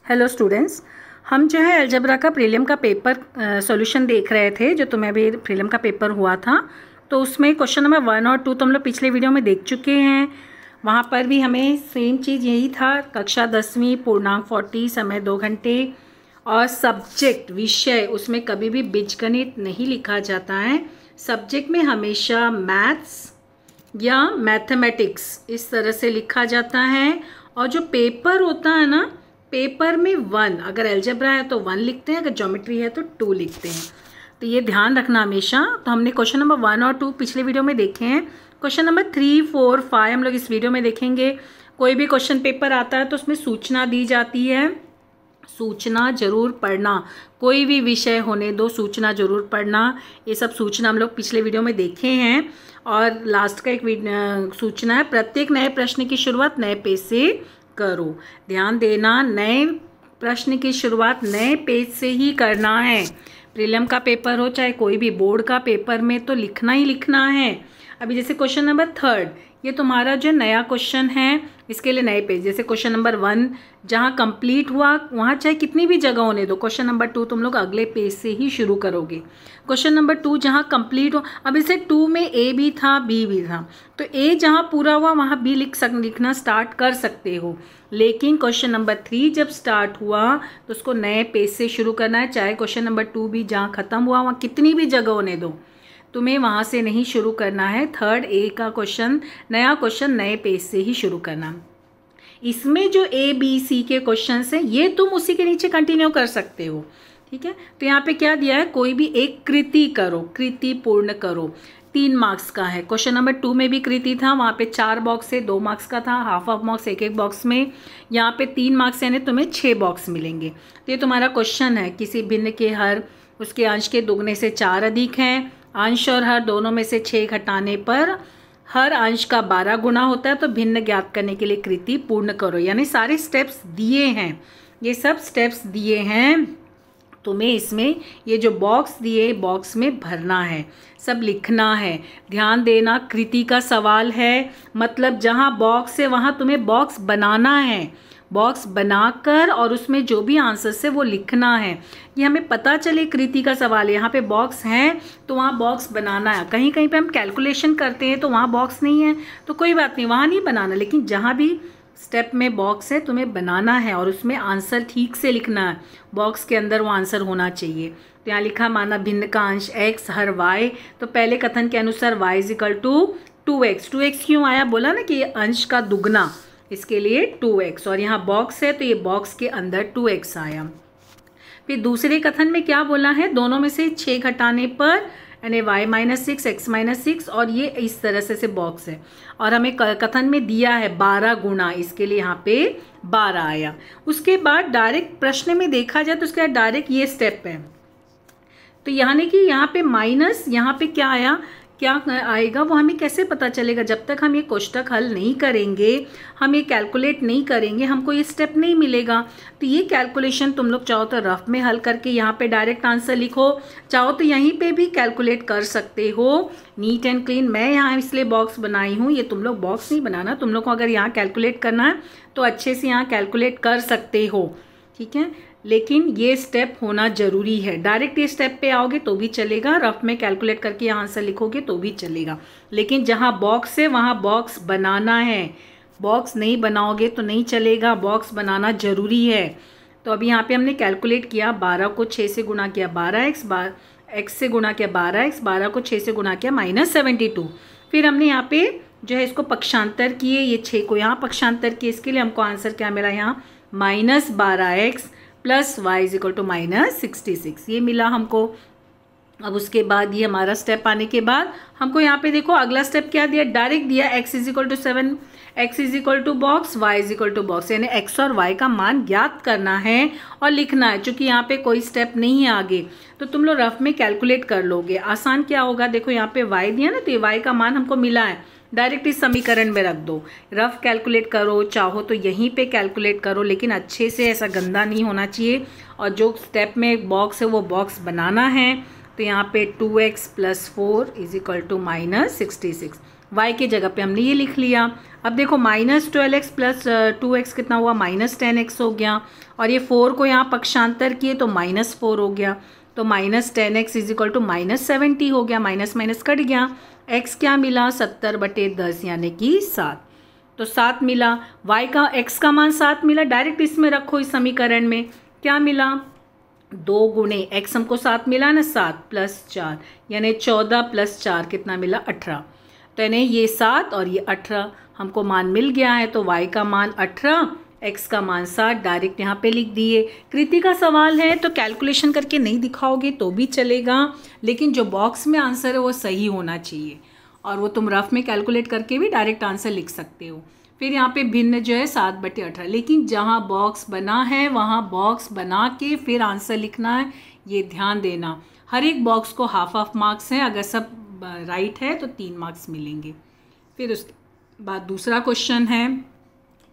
Hello students, हम जो है अलजेब्रा का प्रीलिम का पेपर सॉल्यूशन देख रहे थे, जो तुम्हें अभी प्रीलिम का पेपर हुआ था। तो उसमें क्वेश्चन नंबर 1 और 2 तो हम लोग पिछले वीडियो में देख चुके हैं। वहाँ पर भी हमें सेम चीज़ यही था, कक्षा 10वीं, पूर्णांक 40, समय 2 घंटे और सब्जेक्ट विषय उसमें कभी भी बीजगणित नहीं लिखा जाता है। सब्जेक्ट में हमेशा मैथ्स या मैथमेटिक्स इस तरह से लिखा जाता है। और जो पेपर होता है ना, पेपर में 1, अगर अलजेब्रा है तो 1 लिखते हैं, अगर ज्योमेट्री है तो 2 लिखते हैं। तो ये ध्यान रखना हमेशा। तो हमने क्वेश्चन नंबर 1 और 2 पिछले वीडियो में देखे हैं। क्वेश्चन नंबर 3, 4, 5 हम लोग इस वीडियो में देखेंगे। कोई भी क्वेश्चन पेपर आता है तो उसमें सूचना दी जाती है, सूचना जरूर पढ़ना। कोई भी विषय होने दो, सूचना जरूर पढ़ना। ये सब सूचना हम लोग पिछले वीडियो में देखे हैं। और लास्ट का एक सूचना है, प्रत्येक नए प्रश्न की शुरुआत नए पेज से करो। ध्यान देना, नए प्रश्न की शुरुआत नए पेज से ही करना है। प्रीलिम का पेपर हो चाहे कोई भी बोर्ड का पेपर में, तो लिखना ही लिखना है। अभी जैसे क्वेश्चन नंबर 3, ये तुम्हारा जो नया क्वेश्चन है, इसके लिए नए पेज। जैसे क्वेश्चन नंबर 1 जहाँ कंप्लीट हुआ वहाँ चाहे कितनी भी जगह होने दो, क्वेश्चन नंबर 2 तुम लोग अगले पेज से ही शुरू करोगे। क्वेश्चन नंबर 2 जहाँ कंप्लीट हो, अब इसे 2 में ए भी था, बी भी था, तो ए जहाँ पूरा हुआ वहाँ बी लिखना स्टार्ट कर सकते हो। लेकिन क्वेश्चन नंबर 3 जब स्टार्ट हुआ तो उसको नए पेज से शुरू करना है। चाहे क्वेश्चन नंबर 2 भी जहाँ ख़त्म हुआ वहाँ कितनी भी जगह होने दो, तुम्हें वहाँ से नहीं शुरू करना है। 3rd ए का क्वेश्चन, नया क्वेश्चन नए पेज से ही शुरू करना। इसमें जो ए बी सी के क्वेश्चन हैं ये तुम उसी के नीचे कंटिन्यू कर सकते हो, ठीक है। तो यहाँ पे क्या दिया है, कोई भी एक कृति करो, कृति पूर्ण करो। 3 मार्क्स का है। क्वेश्चन नंबर 2 में भी कृति था, वहाँ पे 4 बॉक्स से 2 मार्क्स का था, हाफ ऑफ मार्क्स एक एक बॉक्स में। यहाँ पे 3 मार्क्स यानी तुम्हें 6 बॉक्स मिलेंगे। तो ये तुम्हारा क्वेश्चन है, किसी भिन्न के हर उसके अंश के दुगने से 4 अधिक हैं, अंश और हर दोनों में से 6 घटाने पर हर अंश का 12 गुना होता है। तो भिन्न ज्ञात करने के लिए कृति पूर्ण करो। यानी सारे स्टेप्स दिए हैं, ये सब स्टेप्स दिए हैं तुम्हें। इसमें ये जो बॉक्स दिए, बॉक्स में भरना है, सब लिखना है। ध्यान देना, कृति का सवाल है, मतलब जहाँ बॉक्स है वहाँ तुम्हें बॉक्स बनाना है। बॉक्स बनाकर और उसमें जो भी आंसर है वो लिखना है। ये हमें पता चले कृति का सवाल है, यहाँ पे बॉक्स है तो वहाँ बॉक्स बनाना है। कहीं कहीं पे हम कैलकुलेशन करते हैं तो वहाँ बॉक्स नहीं है तो कोई बात नहीं, वहाँ नहीं बनाना। लेकिन जहाँ भी स्टेप में बॉक्स है तुम्हें बनाना है और उसमें आंसर ठीक से लिखना है। बॉक्स के अंदर वो आंसर होना चाहिए। तो यहाँ लिखा, माना भिन्न का अंश x हर y। तो पहले कथन के अनुसार y = 2x। 2x क्यों आया, बोला ना कि ये अंश का दुगना, इसके लिए 2x। और यहाँ बॉक्स है तो ये बॉक्स के अंदर 2x आया। फिर दूसरे कथन में क्या बोला है, दोनों में से 6 घटाने पर यानी y - 6 x - 6, और ये इस तरह से बॉक्स है। और हमें कथन में दिया है 12 गुना, इसके लिए यहाँ पे 12 आया। उसके बाद डायरेक्ट प्रश्न में देखा जाए तो उसके बाद डायरेक्ट ये स्टेप है। तो यानी कि यहाँ पे माइनस, यहाँ पे क्या आया, क्या आएगा वो हमें कैसे पता चलेगा। जब तक हम ये कोष्टक हल नहीं करेंगे, हम ये कैलकुलेट नहीं करेंगे, हमको ये स्टेप नहीं मिलेगा। तो ये कैलकुलेशन तुम लोग चाहो तो रफ में हल करके यहाँ पे डायरेक्ट आंसर लिखो, चाहो तो यहीं पे भी कैलकुलेट कर सकते हो। नीट एंड क्लीन मैं यहाँ इसलिए बॉक्स बनाई हूँ, ये तुम लोग बॉक्स नहीं बनाना। तुम लोग को अगर यहाँ कैलकुलेट करना है तो अच्छे से यहाँ कैलकुलेट कर सकते हो, ठीक है। लेकिन ये स्टेप होना ज़रूरी है। डायरेक्ट ये स्टेप पे आओगे तो भी चलेगा, रफ में कैलकुलेट करके यहाँ आंसर लिखोगे तो भी चलेगा। लेकिन जहाँ बॉक्स है वहाँ बॉक्स बनाना है। बॉक्स नहीं बनाओगे तो नहीं चलेगा, बॉक्स बनाना ज़रूरी है। तो अभी यहाँ पे हमने कैलकुलेट किया, 12 को 6 से गुणा किया 12x, x से गुणा किया 12x, 12 को 6 से गुणा किया -72। फिर हमने यहाँ पे जो है इसको पक्षांतर किए, ये 6 को यहाँ पक्षांतर किए। इसके लिए हमको आंसर क्या मिला, यहाँ -12x + y = -66, ये मिला हमको। अब उसके बाद ये हमारा स्टेप आने के बाद हमको यहाँ पे देखो अगला स्टेप क्या दिया, डायरेक्ट दिया x = 7, x = box, y = box, यानी x और y का मान ज्ञात करना है और लिखना है। चूंकि यहाँ पे कोई स्टेप नहीं है आगे, तो तुम लोग रफ में कैलकुलेट कर लोगे। आसान क्या होगा, देखो यहाँ पे y दिया ना, तो ये y का मान हमको मिला है, डायरेक्ट इस समीकरण में रख दो। रफ कैलकुलेट करो, चाहो तो यहीं पे कैलकुलेट करो, लेकिन अच्छे से, ऐसा गंदा नहीं होना चाहिए। और जो स्टेप में बॉक्स है वो बॉक्स बनाना है। तो यहाँ पे 2x + 4 = -66। y के जगह पे हमने ये लिख लिया। अब देखो -12x प्लस 2x कितना हुआ, -10x हो गया, और ये 4 को यहाँ पक्षांतर किए तो -4 हो गया, तो -10x इज इक्वल टू -70 हो गया, माइनस माइनस कट गया, x क्या मिला 70/10 यानी कि 7, तो 7 मिला। y का x का मान 7 मिला, डायरेक्ट इसमें रखो इस समीकरण में, क्या मिला 2 गुणे x हमको 7 मिला ना, 7 + 4 यानी 14 + 4 कितना मिला 18, तो यानी ये 7 और ये 18 हमको मान मिल गया है। तो y का मान 18, x का मान 7 डायरेक्ट यहाँ पे लिख दिए। कृति का सवाल है तो कैलकुलेशन करके नहीं दिखाओगे तो भी चलेगा, लेकिन जो बॉक्स में आंसर है वो सही होना चाहिए, और वो तुम रफ में कैलकुलेट करके भी डायरेक्ट आंसर लिख सकते हो। फिर यहाँ पे भिन्न जो है 7/18, लेकिन जहाँ बॉक्स बना है वहाँ बॉक्स बना के फिर आंसर लिखना है, ये ध्यान देना। हर एक बॉक्स को हाफ मार्क्स हैं, अगर सब राइट है तो 3 मार्क्स मिलेंगे। फिर उसके बाद दूसरा क्वेश्चन है,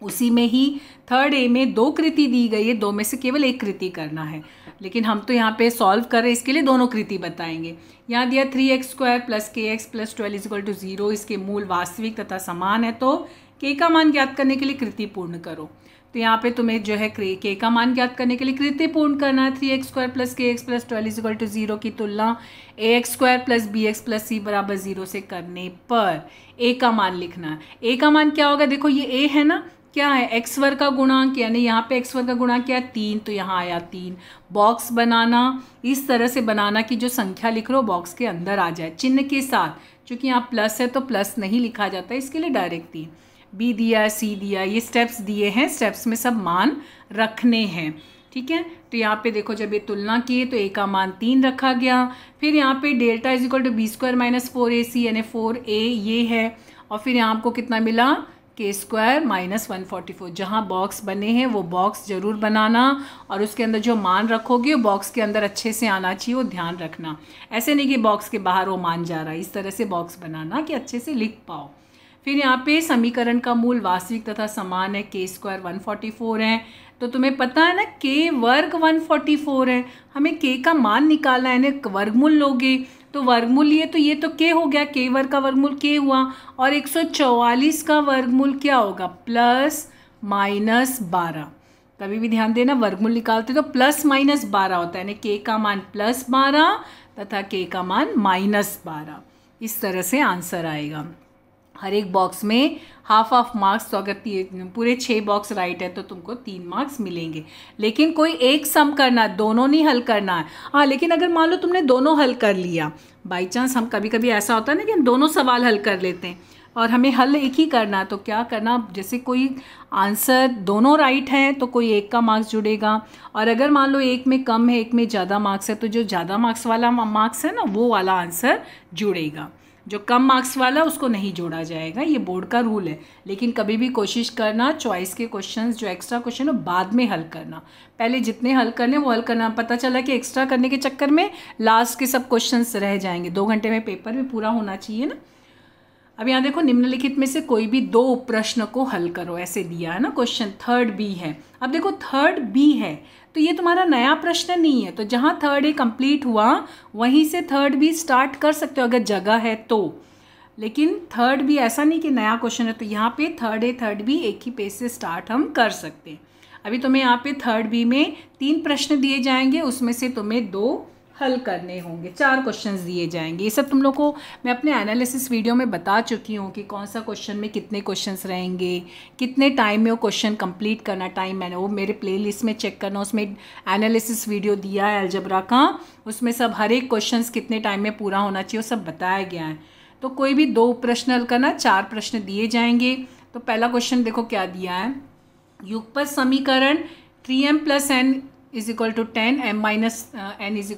उसी में ही 3rd A में 2 कृति दी गई है, 2 में से केवल एक कृति करना है, लेकिन हम तो यहाँ पे सॉल्व कर रहे हैं, इसके लिए दोनों कृति बताएंगे। यहाँ दिया 3x² + kx + 12 = 0, इसके मूल वास्तविक तथा समान है, तो k का मान ज्ञात करने के लिए कृति पूर्ण करो। तो यहाँ पे तुम्हें जो है k का मान ज्ञात करने के लिए कृति पूर्ण करना है। 3x² + kx + 12 = 0 की तुलना ax² + bx + c = 0 से करने पर a का मान लिखना है। a का मान क्या होगा, देखो ये a है ना, क्या है x वर्ग का गुणांक, यानी यहाँ पे x वर्ग का गुणांक क्या है 3, तो यहाँ आया 3। बॉक्स बनाना इस तरह से बनाना कि जो संख्या लिख रहे हो बॉक्स के अंदर आ जाए चिन्ह के साथ, क्योंकि यहाँ प्लस है तो प्लस नहीं लिखा जाता, इसके लिए डायरेक्ट 3। b दिया, c दिया, ये स्टेप्स दिए हैं, स्टेप्स में सब मान रखने हैं, ठीक है। तो यहाँ पे देखो जब ये तुलना किए तो a का मान 3 रखा गया। फिर यहाँ पे delta is equal to b² - 4ac यानी 4a ये है, और फिर यहाँ आपको कितना मिला k² - 144। जहाँ बॉक्स बने हैं वो बॉक्स ज़रूर बनाना, और उसके अंदर जो मान रखोगे वो बॉक्स के अंदर अच्छे से आना चाहिए, वो ध्यान रखना। ऐसे नहीं कि बॉक्स के बाहर वो मान जा रहा है, इस तरह से बॉक्स बनाना कि अच्छे से लिख पाओ। फिर यहाँ पे समीकरण का मूल वास्तविक तथा समान है, k² 144 है, तो तुम्हें पता है ना k वर्ग 144 है, हमें k का मान निकालना है ना, वर्गमूल लोगे तो वर्गमूल ये तो k हो गया, k वर्ग का वर्गमूल k हुआ, और 144 का वर्गमूल क्या होगा +-12। कभी भी ध्यान देना वर्गमूल निकालते तो +-12 होता है, यानी k का मान +12 तथा k का मान -12, इस तरह से आंसर आएगा। हर एक बॉक्स में हाफ मार्क्स, तो अगर पूरे 6 बॉक्स राइट है तो तुमको 3 मार्क्स मिलेंगे, लेकिन कोई एक सम करना है, दोनों नहीं हल करना है। हाँ, लेकिन अगर मान लो तुमने दोनों हल कर लिया, बाई चांस हम कभी कभी ऐसा होता है ना कि हम दोनों सवाल हल कर लेते हैं और हमें हल एक ही करना, तो क्या करना, जैसे कोई आंसर दोनों राइट हैं तो कोई एक का मार्क्स जुड़ेगा, और अगर मान लो एक में कम है एक में ज़्यादा मार्क्स है तो जो ज़्यादा मार्क्स वाला मार्क्स है ना वो वाला आंसर जुड़ेगा, जो कम मार्क्स वाला उसको नहीं जोड़ा जाएगा। ये बोर्ड का रूल है, लेकिन कभी भी कोशिश करना चॉइस के क्वेश्चंस जो एक्स्ट्रा क्वेश्चन है बाद में हल करना, पहले जितने हल करने वो हल करना। पता चला कि एक्स्ट्रा करने के चक्कर में लास्ट के सब क्वेश्चंस रह जाएंगे, 2 घंटे में पेपर भी पूरा होना चाहिए ना। अब यहाँ देखो निम्नलिखित में से कोई भी 2 प्रश्न को हल करो, ऐसे दिया है ना क्वेश्चन। 3rd B है, अब देखो 3rd B है तो ये तुम्हारा नया प्रश्न नहीं है, तो जहाँ 3rd A कंप्लीट हुआ वहीं से 3rd B स्टार्ट कर सकते हो अगर जगह है तो, लेकिन 3rd B ऐसा नहीं कि नया क्वेश्चन है, तो यहाँ पे 3rd A 3rd B एक ही पेज से स्टार्ट हम कर सकते हैं। अभी तुम्हें यहाँ पे 3rd B में 3 प्रश्न दिए जाएंगे, उसमें से तुम्हें 2 हल करने होंगे, 4 क्वेश्चंस दिए जाएंगे। ये सब तुम लोग को मैं अपने एनालिसिस वीडियो में बता चुकी हूँ कि कौन सा क्वेश्चन में कितने क्वेश्चंस रहेंगे, कितने टाइम में वो क्वेश्चन कंप्लीट करना, टाइम मैंने वो मेरे प्लेलिस्ट में चेक करना, उसमें एनालिसिस वीडियो दिया है अलजेब्रा का, उसमें सब हर एक क्वेश्चन कितने टाइम में पूरा होना चाहिए वो सब बताया गया है। तो कोई भी 2 प्रश्न हल करना, 4 प्रश्न दिए जाएंगे। तो पहला क्वेश्चन देखो क्या दिया है, युगपत समीकरण 3m + n = 10, m - n =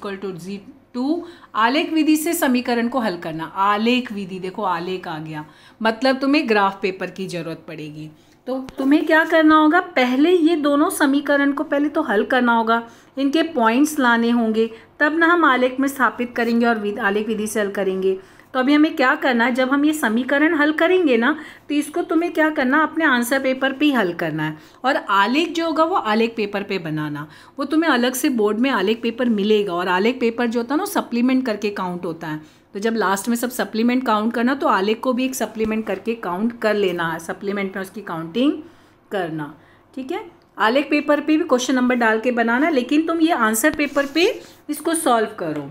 2 आलेख विधि से समीकरण को हल करना। आलेख विधि, देखो आलेख आ गया, मतलब तुम्हें ग्राफ पेपर की ज़रूरत पड़ेगी। तो तुम्हें क्या करना होगा, पहले ये दोनों समीकरण को पहले तो हल करना होगा, इनके पॉइंट्स लाने होंगे, तब ना हम आलेख में स्थापित करेंगे और आलेख विधि से हल करेंगे। तो अभी हमें क्या करना है, जब हम ये समीकरण हल करेंगे ना तो इसको तुम्हें क्या करना, अपने आंसर पेपर पे ही हल करना है, और आलेख जो होगा वो आलेख पेपर पे बनाना। वो तुम्हें अलग से बोर्ड में आलेख पेपर मिलेगा, और आलेख पेपर जो होता है ना सप्लीमेंट करके काउंट होता है, तो जब लास्ट में सब सप्लीमेंट काउंट करना तो आलेख को भी एक सप्लीमेंट करके काउंट कर लेना है, सप्लीमेंट में उसकी काउंटिंग करना, ठीक है। आलेख पेपर पे भी क्वेश्चन नंबर डाल के बनाना, लेकिन तुम ये आंसर पेपर पे इसको सॉल्व करो।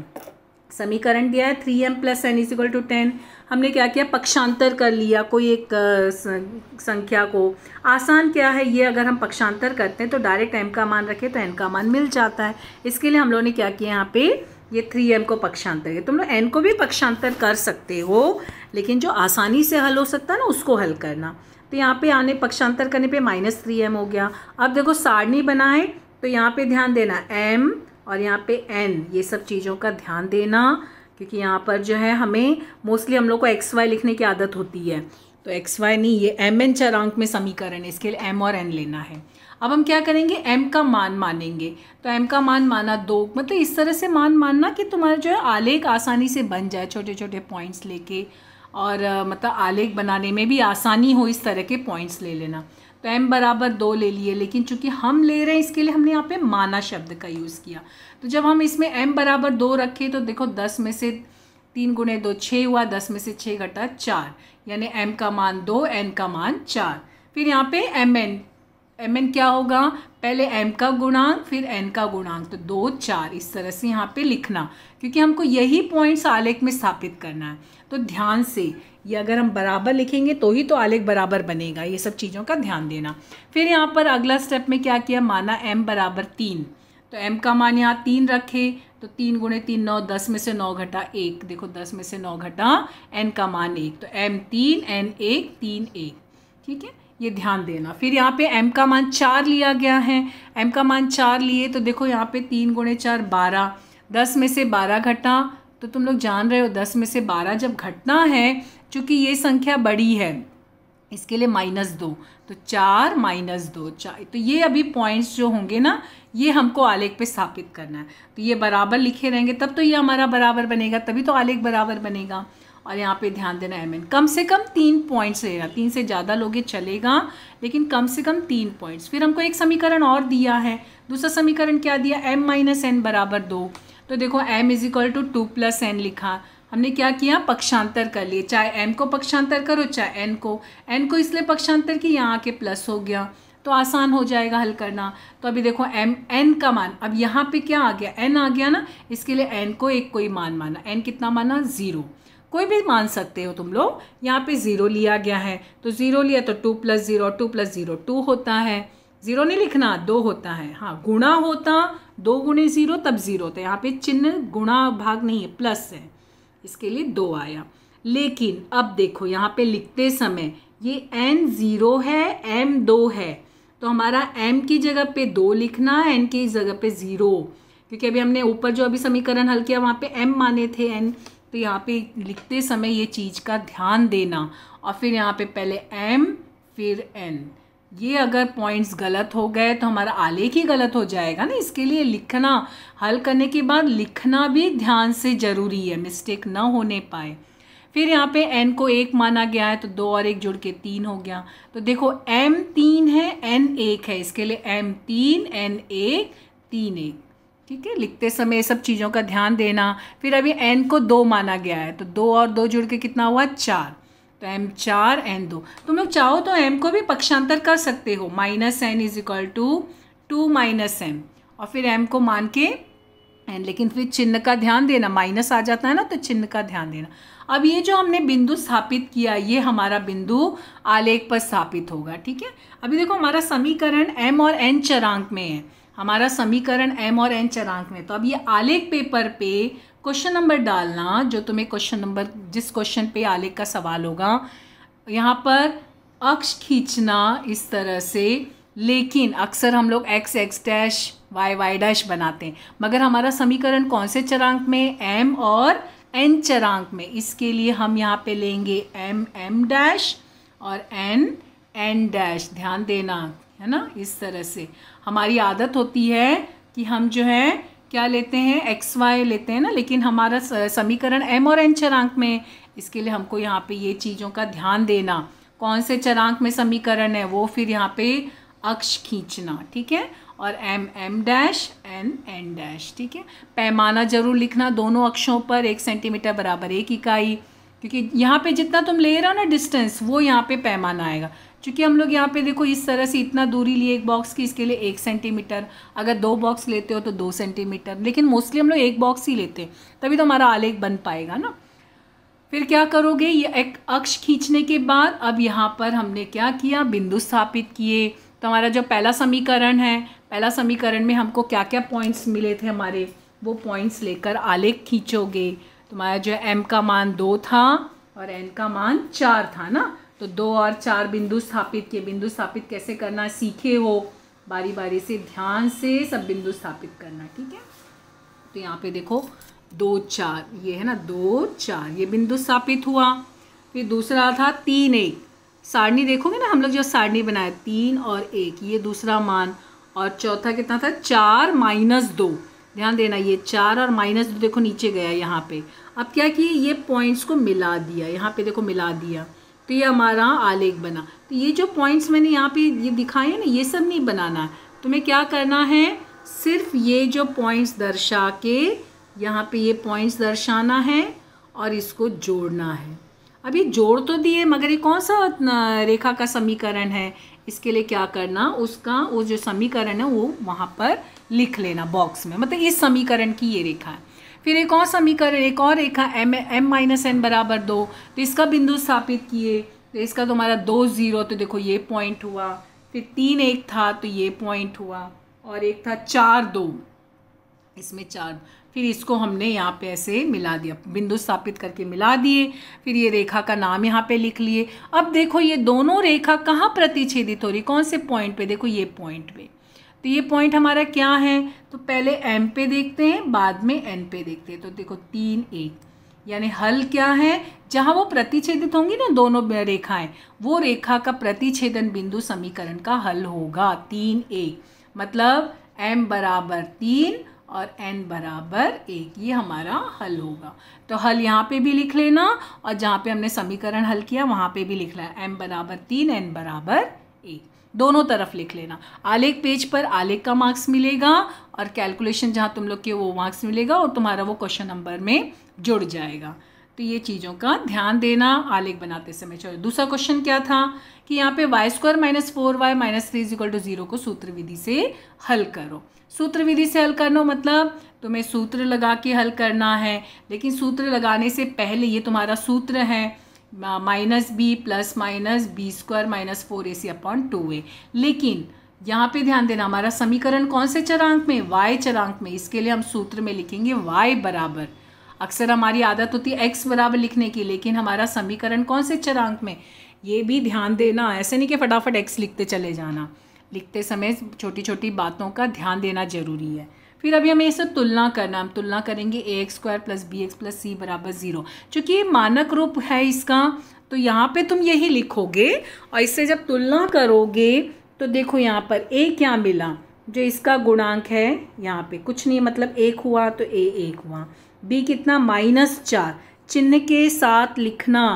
समीकरण दिया है 3m + n = 10। हमने क्या किया, पक्षांतर कर लिया कोई एक संख्या को। आसान क्या है ये, अगर हम पक्षांतर करते हैं तो डायरेक्ट m का मान रखें तो n का मान मिल जाता है। इसके लिए हम लोगों ने क्या किया, यहाँ पे ये 3m को पक्षांतर किया। तुम लोग n को भी पक्षांतर कर सकते हो, लेकिन जो आसानी से हल हो सकता है ना उसको हल करना। तो यहाँ पे आने पक्षांतर करने पे -3m हो गया। अब देखो सारणी बनाए तो यहाँ पे ध्यान देना m और यहाँ पे n, ये सब चीज़ों का ध्यान देना, क्योंकि यहाँ पर जो है हमें मोस्टली हम लोग को xy लिखने की आदत होती है, तो xy नहीं, ये mn चरांक में समीकरण है, इसके लिए m और n लेना है। अब हम क्या करेंगे, m का मान मानेंगे। तो m का मान माना 2, मतलब इस तरह से मान मानना कि तुम्हारा जो है आलेख आसानी से बन जाए, छोटे छोटे पॉइंट्स लेके, और मतलब आलेख बनाने में भी आसानी हो, इस तरह के पॉइंट्स ले लेना। तो m = 2 ले लिए, लेकिन चूंकि हम ले रहे हैं इसके लिए हमने यहाँ पे माना शब्द का यूज़ किया। तो जब हम इसमें m = 2 रखे तो देखो 10 में से 3 × 2 6 हुआ, 10 में से 6 घटा 4, यानी m का मान 2, n का मान 4। फिर यहाँ पे mn क्या होगा, पहले m का गुणांक फिर n का गुणांक, तो 2 4 इस तरह से यहाँ पे लिखना, क्योंकि हमको यही पॉइंट्स आलेख में स्थापित करना है। तो ध्यान से ये अगर हम बराबर लिखेंगे तो ही तो आलेख बराबर बनेगा, ये सब चीज़ों का ध्यान देना। फिर यहाँ पर अगला स्टेप में क्या किया, माना m = 3, तो m का मान यहाँ 3 रखे, तो 3 × 3 9, 10 में से 9 घटा 1, देखो 10 में से 9 घटा n का मान 1, तो m 3 n 1 3 1, ठीक है, ये ध्यान देना। फिर यहाँ पे m का मान 4 लिया गया है, m का मान 4 लिए तो देखो यहाँ पे 3 × 4 12, 10 में से 12 घटा, तो तुम लोग जान रहे हो 10 में से 12 जब घटना है, चूँकि ये संख्या बड़ी है इसके लिए -2, तो 4 -2 4, तो ये अभी पॉइंट्स जो होंगे ना ये हमको आलेख पे स्थापित करना है। तो ये बराबर लिखे रहेंगे तब तो ये हमारा बराबर बनेगा, तभी तो आलेख बराबर बनेगा। और यहाँ पे ध्यान देना mn कम से कम 3 पॉइंट्स लेना, 3 से ज़्यादा लोगे चलेगा, लेकिन कम से कम 3 पॉइंट्स। फिर हमको एक समीकरण और दिया है, दूसरा समीकरण क्या दिया, m - n = 2, तो देखो m = 2 + n लिखा। हमने क्या किया, पक्षांतर कर लिए, चाहे m को पक्षांतर करो चाहे n को इसलिए पक्षांतर कि यहाँ आके प्लस हो गया तो आसान हो जाएगा हल करना। तो अभी देखो n का मान, अब यहाँ पे क्या आ गया, n आ गया ना, इसके लिए n को एक कोई मान माना। n कितना माना, 0, कोई भी मान सकते हो तुम लोग। यहाँ पे 0 लिया गया है, तो 0 लिया तो 2 + 0, 2 + 0 2 होता है, 0 नहीं लिखना, 2 होता है। हाँ, गुणा होता 2 × 0 तब 0 होता है, यहाँ पे चिन्ह गुणा भाग नहीं है, प्लस है, इसके लिए 2 आया। लेकिन अब देखो यहाँ पे लिखते समय ये n 0 है, m 2 है, तो हमारा m की जगह पे 2 लिखना है, n की जगह पे 0, क्योंकि अभी हमने ऊपर जो अभी समीकरण हल किया वहाँ पे m माने थे n, तो यहाँ पे लिखते समय ये चीज़ का ध्यान देना। और फिर यहाँ पे पहले m फिर n, ये अगर पॉइंट्स गलत हो गए तो हमारा आलेख ही गलत हो जाएगा ना, इसके लिए लिखना, हल करने के बाद लिखना भी ध्यान से ज़रूरी है, मिस्टेक ना होने पाए। फिर यहाँ पे n को 1 माना गया है, तो 2 और 1 जुड़ के 3 हो गया। तो देखो m 3 है, n 1 है, इसके लिए m 3 n 1 3 1, ठीक है। लिखते समय ये सब चीज़ों का ध्यान देना। फिर अभी n को 2 माना गया है, तो 2 और 2 जुड़ के कितना हुआ, 4, तो m 4 n 2। तुम लोग चाहो तो m को भी पक्षांतर कर सकते हो, -n = 2 - m, और फिर m को मान के n, लेकिन फिर चिन्ह का ध्यान देना, माइनस आ जाता है ना, तो चिन्ह का ध्यान देना। अब ये जो हमने बिंदु स्थापित किया, ये हमारा बिंदु आलेख पर स्थापित होगा, ठीक है। अभी देखो हमारा समीकरण m और n चरांक में है, हमारा समीकरण m और n चरांक में। तो अब ये आलेख पेपर पे क्वेश्चन नंबर डालना, जो तुम्हें क्वेश्चन नंबर, जिस क्वेश्चन पे आलेख का सवाल होगा, यहाँ पर अक्ष खींचना इस तरह से, लेकिन अक्सर हम लोग x x dash y y dash बनाते हैं, मगर हमारा समीकरण कौन से चरांक में, m और n चरांक में, इसके लिए हम यहाँ पे लेंगे m m डैश और n n डैश, ध्यान देना है ना। इस तरह से हमारी आदत होती है कि हम जो है क्या लेते हैं, एक्स वाई लेते हैं ना, लेकिन हमारा समीकरण m और n चरांक में, इसके लिए हमको यहाँ पे ये चीज़ों का ध्यान देना, कौन से चरांक में समीकरण है वो, फिर यहाँ पे अक्ष खींचना, ठीक है। और m डैश n डैश। ठीक है, पैमाना जरूर लिखना दोनों अक्षों पर, 1 सेंटीमीटर बराबर 1 इकाई, क्योंकि यहाँ पे जितना तुम ले रहे हो ना डिस्टेंस, वो यहाँ पे पैमाना आएगा। क्योंकि हम लोग यहाँ पे देखो इस तरह से इतना दूरी लिए एक बॉक्स की, इसके लिए 1 सेंटीमीटर, अगर 2 बॉक्स लेते हो तो 2 सेंटीमीटर, लेकिन मोस्टली हम लोग 1 बॉक्स ही लेते हैं, तभी तो हमारा आलेख बन पाएगा ना। फिर क्या करोगे, ये एक अक्ष खींचने के बाद अब यहाँ पर हमने क्या किया, बिंदु स्थापित किए। तो हमारा जो पहला समीकरण है, पहला समीकरण में हमको क्या क्या पॉइंट्स मिले थे हमारे, वो पॉइंट्स लेकर आलेख खींचोगे। तुम्हारा जो m का मान 2 था और n का मान 4 था ना, तो 2 और 4 बिंदु स्थापित किए। बिंदु स्थापित कैसे करना सीखे हो, बारी बारी से ध्यान से सब बिंदु स्थापित करना। ठीक है, तो यहाँ पे देखो 2 4, ये है ना 2 4, ये बिंदु स्थापित हुआ। फिर दूसरा था 3 1, सारणी देखोगे ना हम लोग जो सारणी बनाया 3 और 1, ये दूसरा मान। और चौथा कितना था, 4 - 2, ध्यान देना ये 4 और -2 देखो नीचे गया यहाँ पे। अब क्या किए, ये पॉइंट्स को मिला दिया, यहाँ पे देखो मिला दिया, तो ये हमारा आलेख बना। तो ये जो पॉइंट्स मैंने यहाँ पे ये दिखाए हैं ना, ये सब नहीं बनाना है तुम्हें। क्या करना है, सिर्फ ये जो पॉइंट्स दर्शा के यहाँ पे ये पॉइंट्स दर्शाना है और इसको जोड़ना है। अब ये जोड़ तो दिए, मगर ये कौन सा रेखा का समीकरण है, इसके लिए क्या करना, उसका वो जो समीकरण है वो वहाँ पर लिख लेना बॉक्स में, मतलब इस समीकरण की ये रेखा है। फिर एक और समीकरण, एक और रेखा m - n बराबर 2, तो इसका बिंदु स्थापित किए। तो इसका तुम्हारा 2 0, तो देखो ये पॉइंट हुआ। फिर 3 1 था तो ये पॉइंट हुआ, और एक था 4 2, इसमें 4। फिर इसको हमने यहाँ पे ऐसे मिला दिया, बिंदु स्थापित करके मिला दिए। फिर ये रेखा का नाम यहाँ पे लिख लिए। अब देखो ये दोनों रेखा कहाँ प्रतिच्छेदित हो रही, कौन से पॉइंट पे, देखो ये पॉइंट पे। तो ये पॉइंट हमारा क्या है, तो पहले m पे देखते हैं, बाद में n पे देखते हैं। तो देखो 3 1, यानी हल क्या है, जहाँ वो प्रतिच्छेदित होंगी ना दोनों रेखाएं, वो रेखा का प्रतिच्छेदन बिंदु समीकरण का हल होगा 3 1, मतलब m बराबर 3 और n बराबर 1, ये हमारा हल होगा। तो हल यहाँ पे भी लिख लेना, और जहाँ पे हमने समीकरण हल किया वहाँ पे भी लिख लेना, m बराबर 3 n बराबर 1, दोनों तरफ लिख लेना। आलेख पेज पर आलेख का मार्क्स मिलेगा, और कैलकुलेशन जहाँ तुम लोग के वो मार्क्स मिलेगा, और तुम्हारा वो क्वेश्चन नंबर में जुड़ जाएगा। तो ये चीज़ों का ध्यान देना आलेख बनाते समय। चलो दूसरा क्वेश्चन क्या था कि यहाँ पे y² - 4y - 3 = 0 को सूत्र विधि से हल करो। सूत्र विधि से हल करना मतलब तुम्हें सूत्र लगा के हल करना है, लेकिन सूत्र लगाने से पहले ये तुम्हारा सूत्र है -b + -b² - 4ac/2a। लेकिन यहाँ पे ध्यान देना, हमारा समीकरण कौन से चरांक में, y चरांक में। इसके लिए हम सूत्र में लिखेंगे y बराबर, अक्सर हमारी आदत होती है x बराबर लिखने की, लेकिन हमारा समीकरण कौन से चरांक में, ये भी ध्यान देना। ऐसे नहीं कि फटाफट x लिखते चले जाना, लिखते समय छोटी छोटी बातों का ध्यान देना जरूरी है। फिर अभी हमें इसे तुलना करना, हम तुलना करेंगे ax² + bx + c = 0। चूँकि ये मानक रूप है इसका, तो यहाँ पे तुम यही लिखोगे, और इससे जब तुलना करोगे तो देखो यहाँ पर a क्या मिला, जो इसका गुणांक है यहाँ पे कुछ नहीं, मतलब 1 हुआ तो a 1 हुआ। b कितना, -4, चिन्ह के साथ लिखना,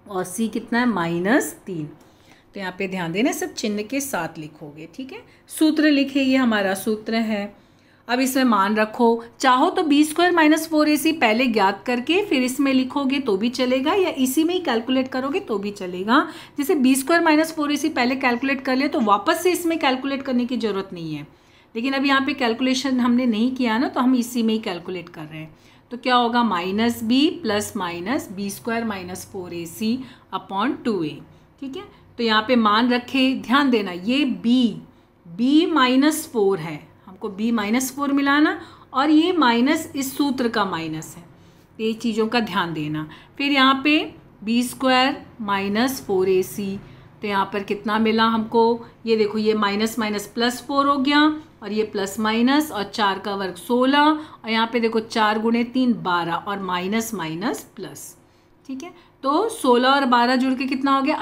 और c कितना है, -3। तो यहाँ पे ध्यान देना, सब चिन्ह के साथ लिखोगे। ठीक है, सूत्र लिखे, ये हमारा सूत्र है। अब इसमें मान रखो, चाहो तो b² - 4ac पहले ज्ञात करके फिर इसमें लिखोगे तो भी चलेगा, या इसी में ही कैलकुलेट करोगे तो भी चलेगा। जैसे b² - 4ac पहले कैलकुलेट कर ले तो वापस से इसमें कैलकुलेट करने की ज़रूरत नहीं है, लेकिन अब यहाँ पे कैलकुलेशन हमने नहीं किया ना, तो हम इसी में ही कैलकुलेट कर रहे हैं। तो क्या होगा, -b + -b² - 4ac/2a। ठीक है, तो यहाँ पे मान रखे, ध्यान देना ये b -4 है, हमको b -4 मिलाना, और ये माइनस इस सूत्र का माइनस है, ये चीज़ों का ध्यान देना। फिर यहाँ पे b² - 4ac, तो यहाँ पर कितना मिला हमको, ये देखो ये -+4 हो गया, और ये +- और 4 का वर्ग 16, और यहाँ पे देखो 4 × 3 12, और -+। ठीक है, तो 16 और 12 जुड़ के कितना हो गया,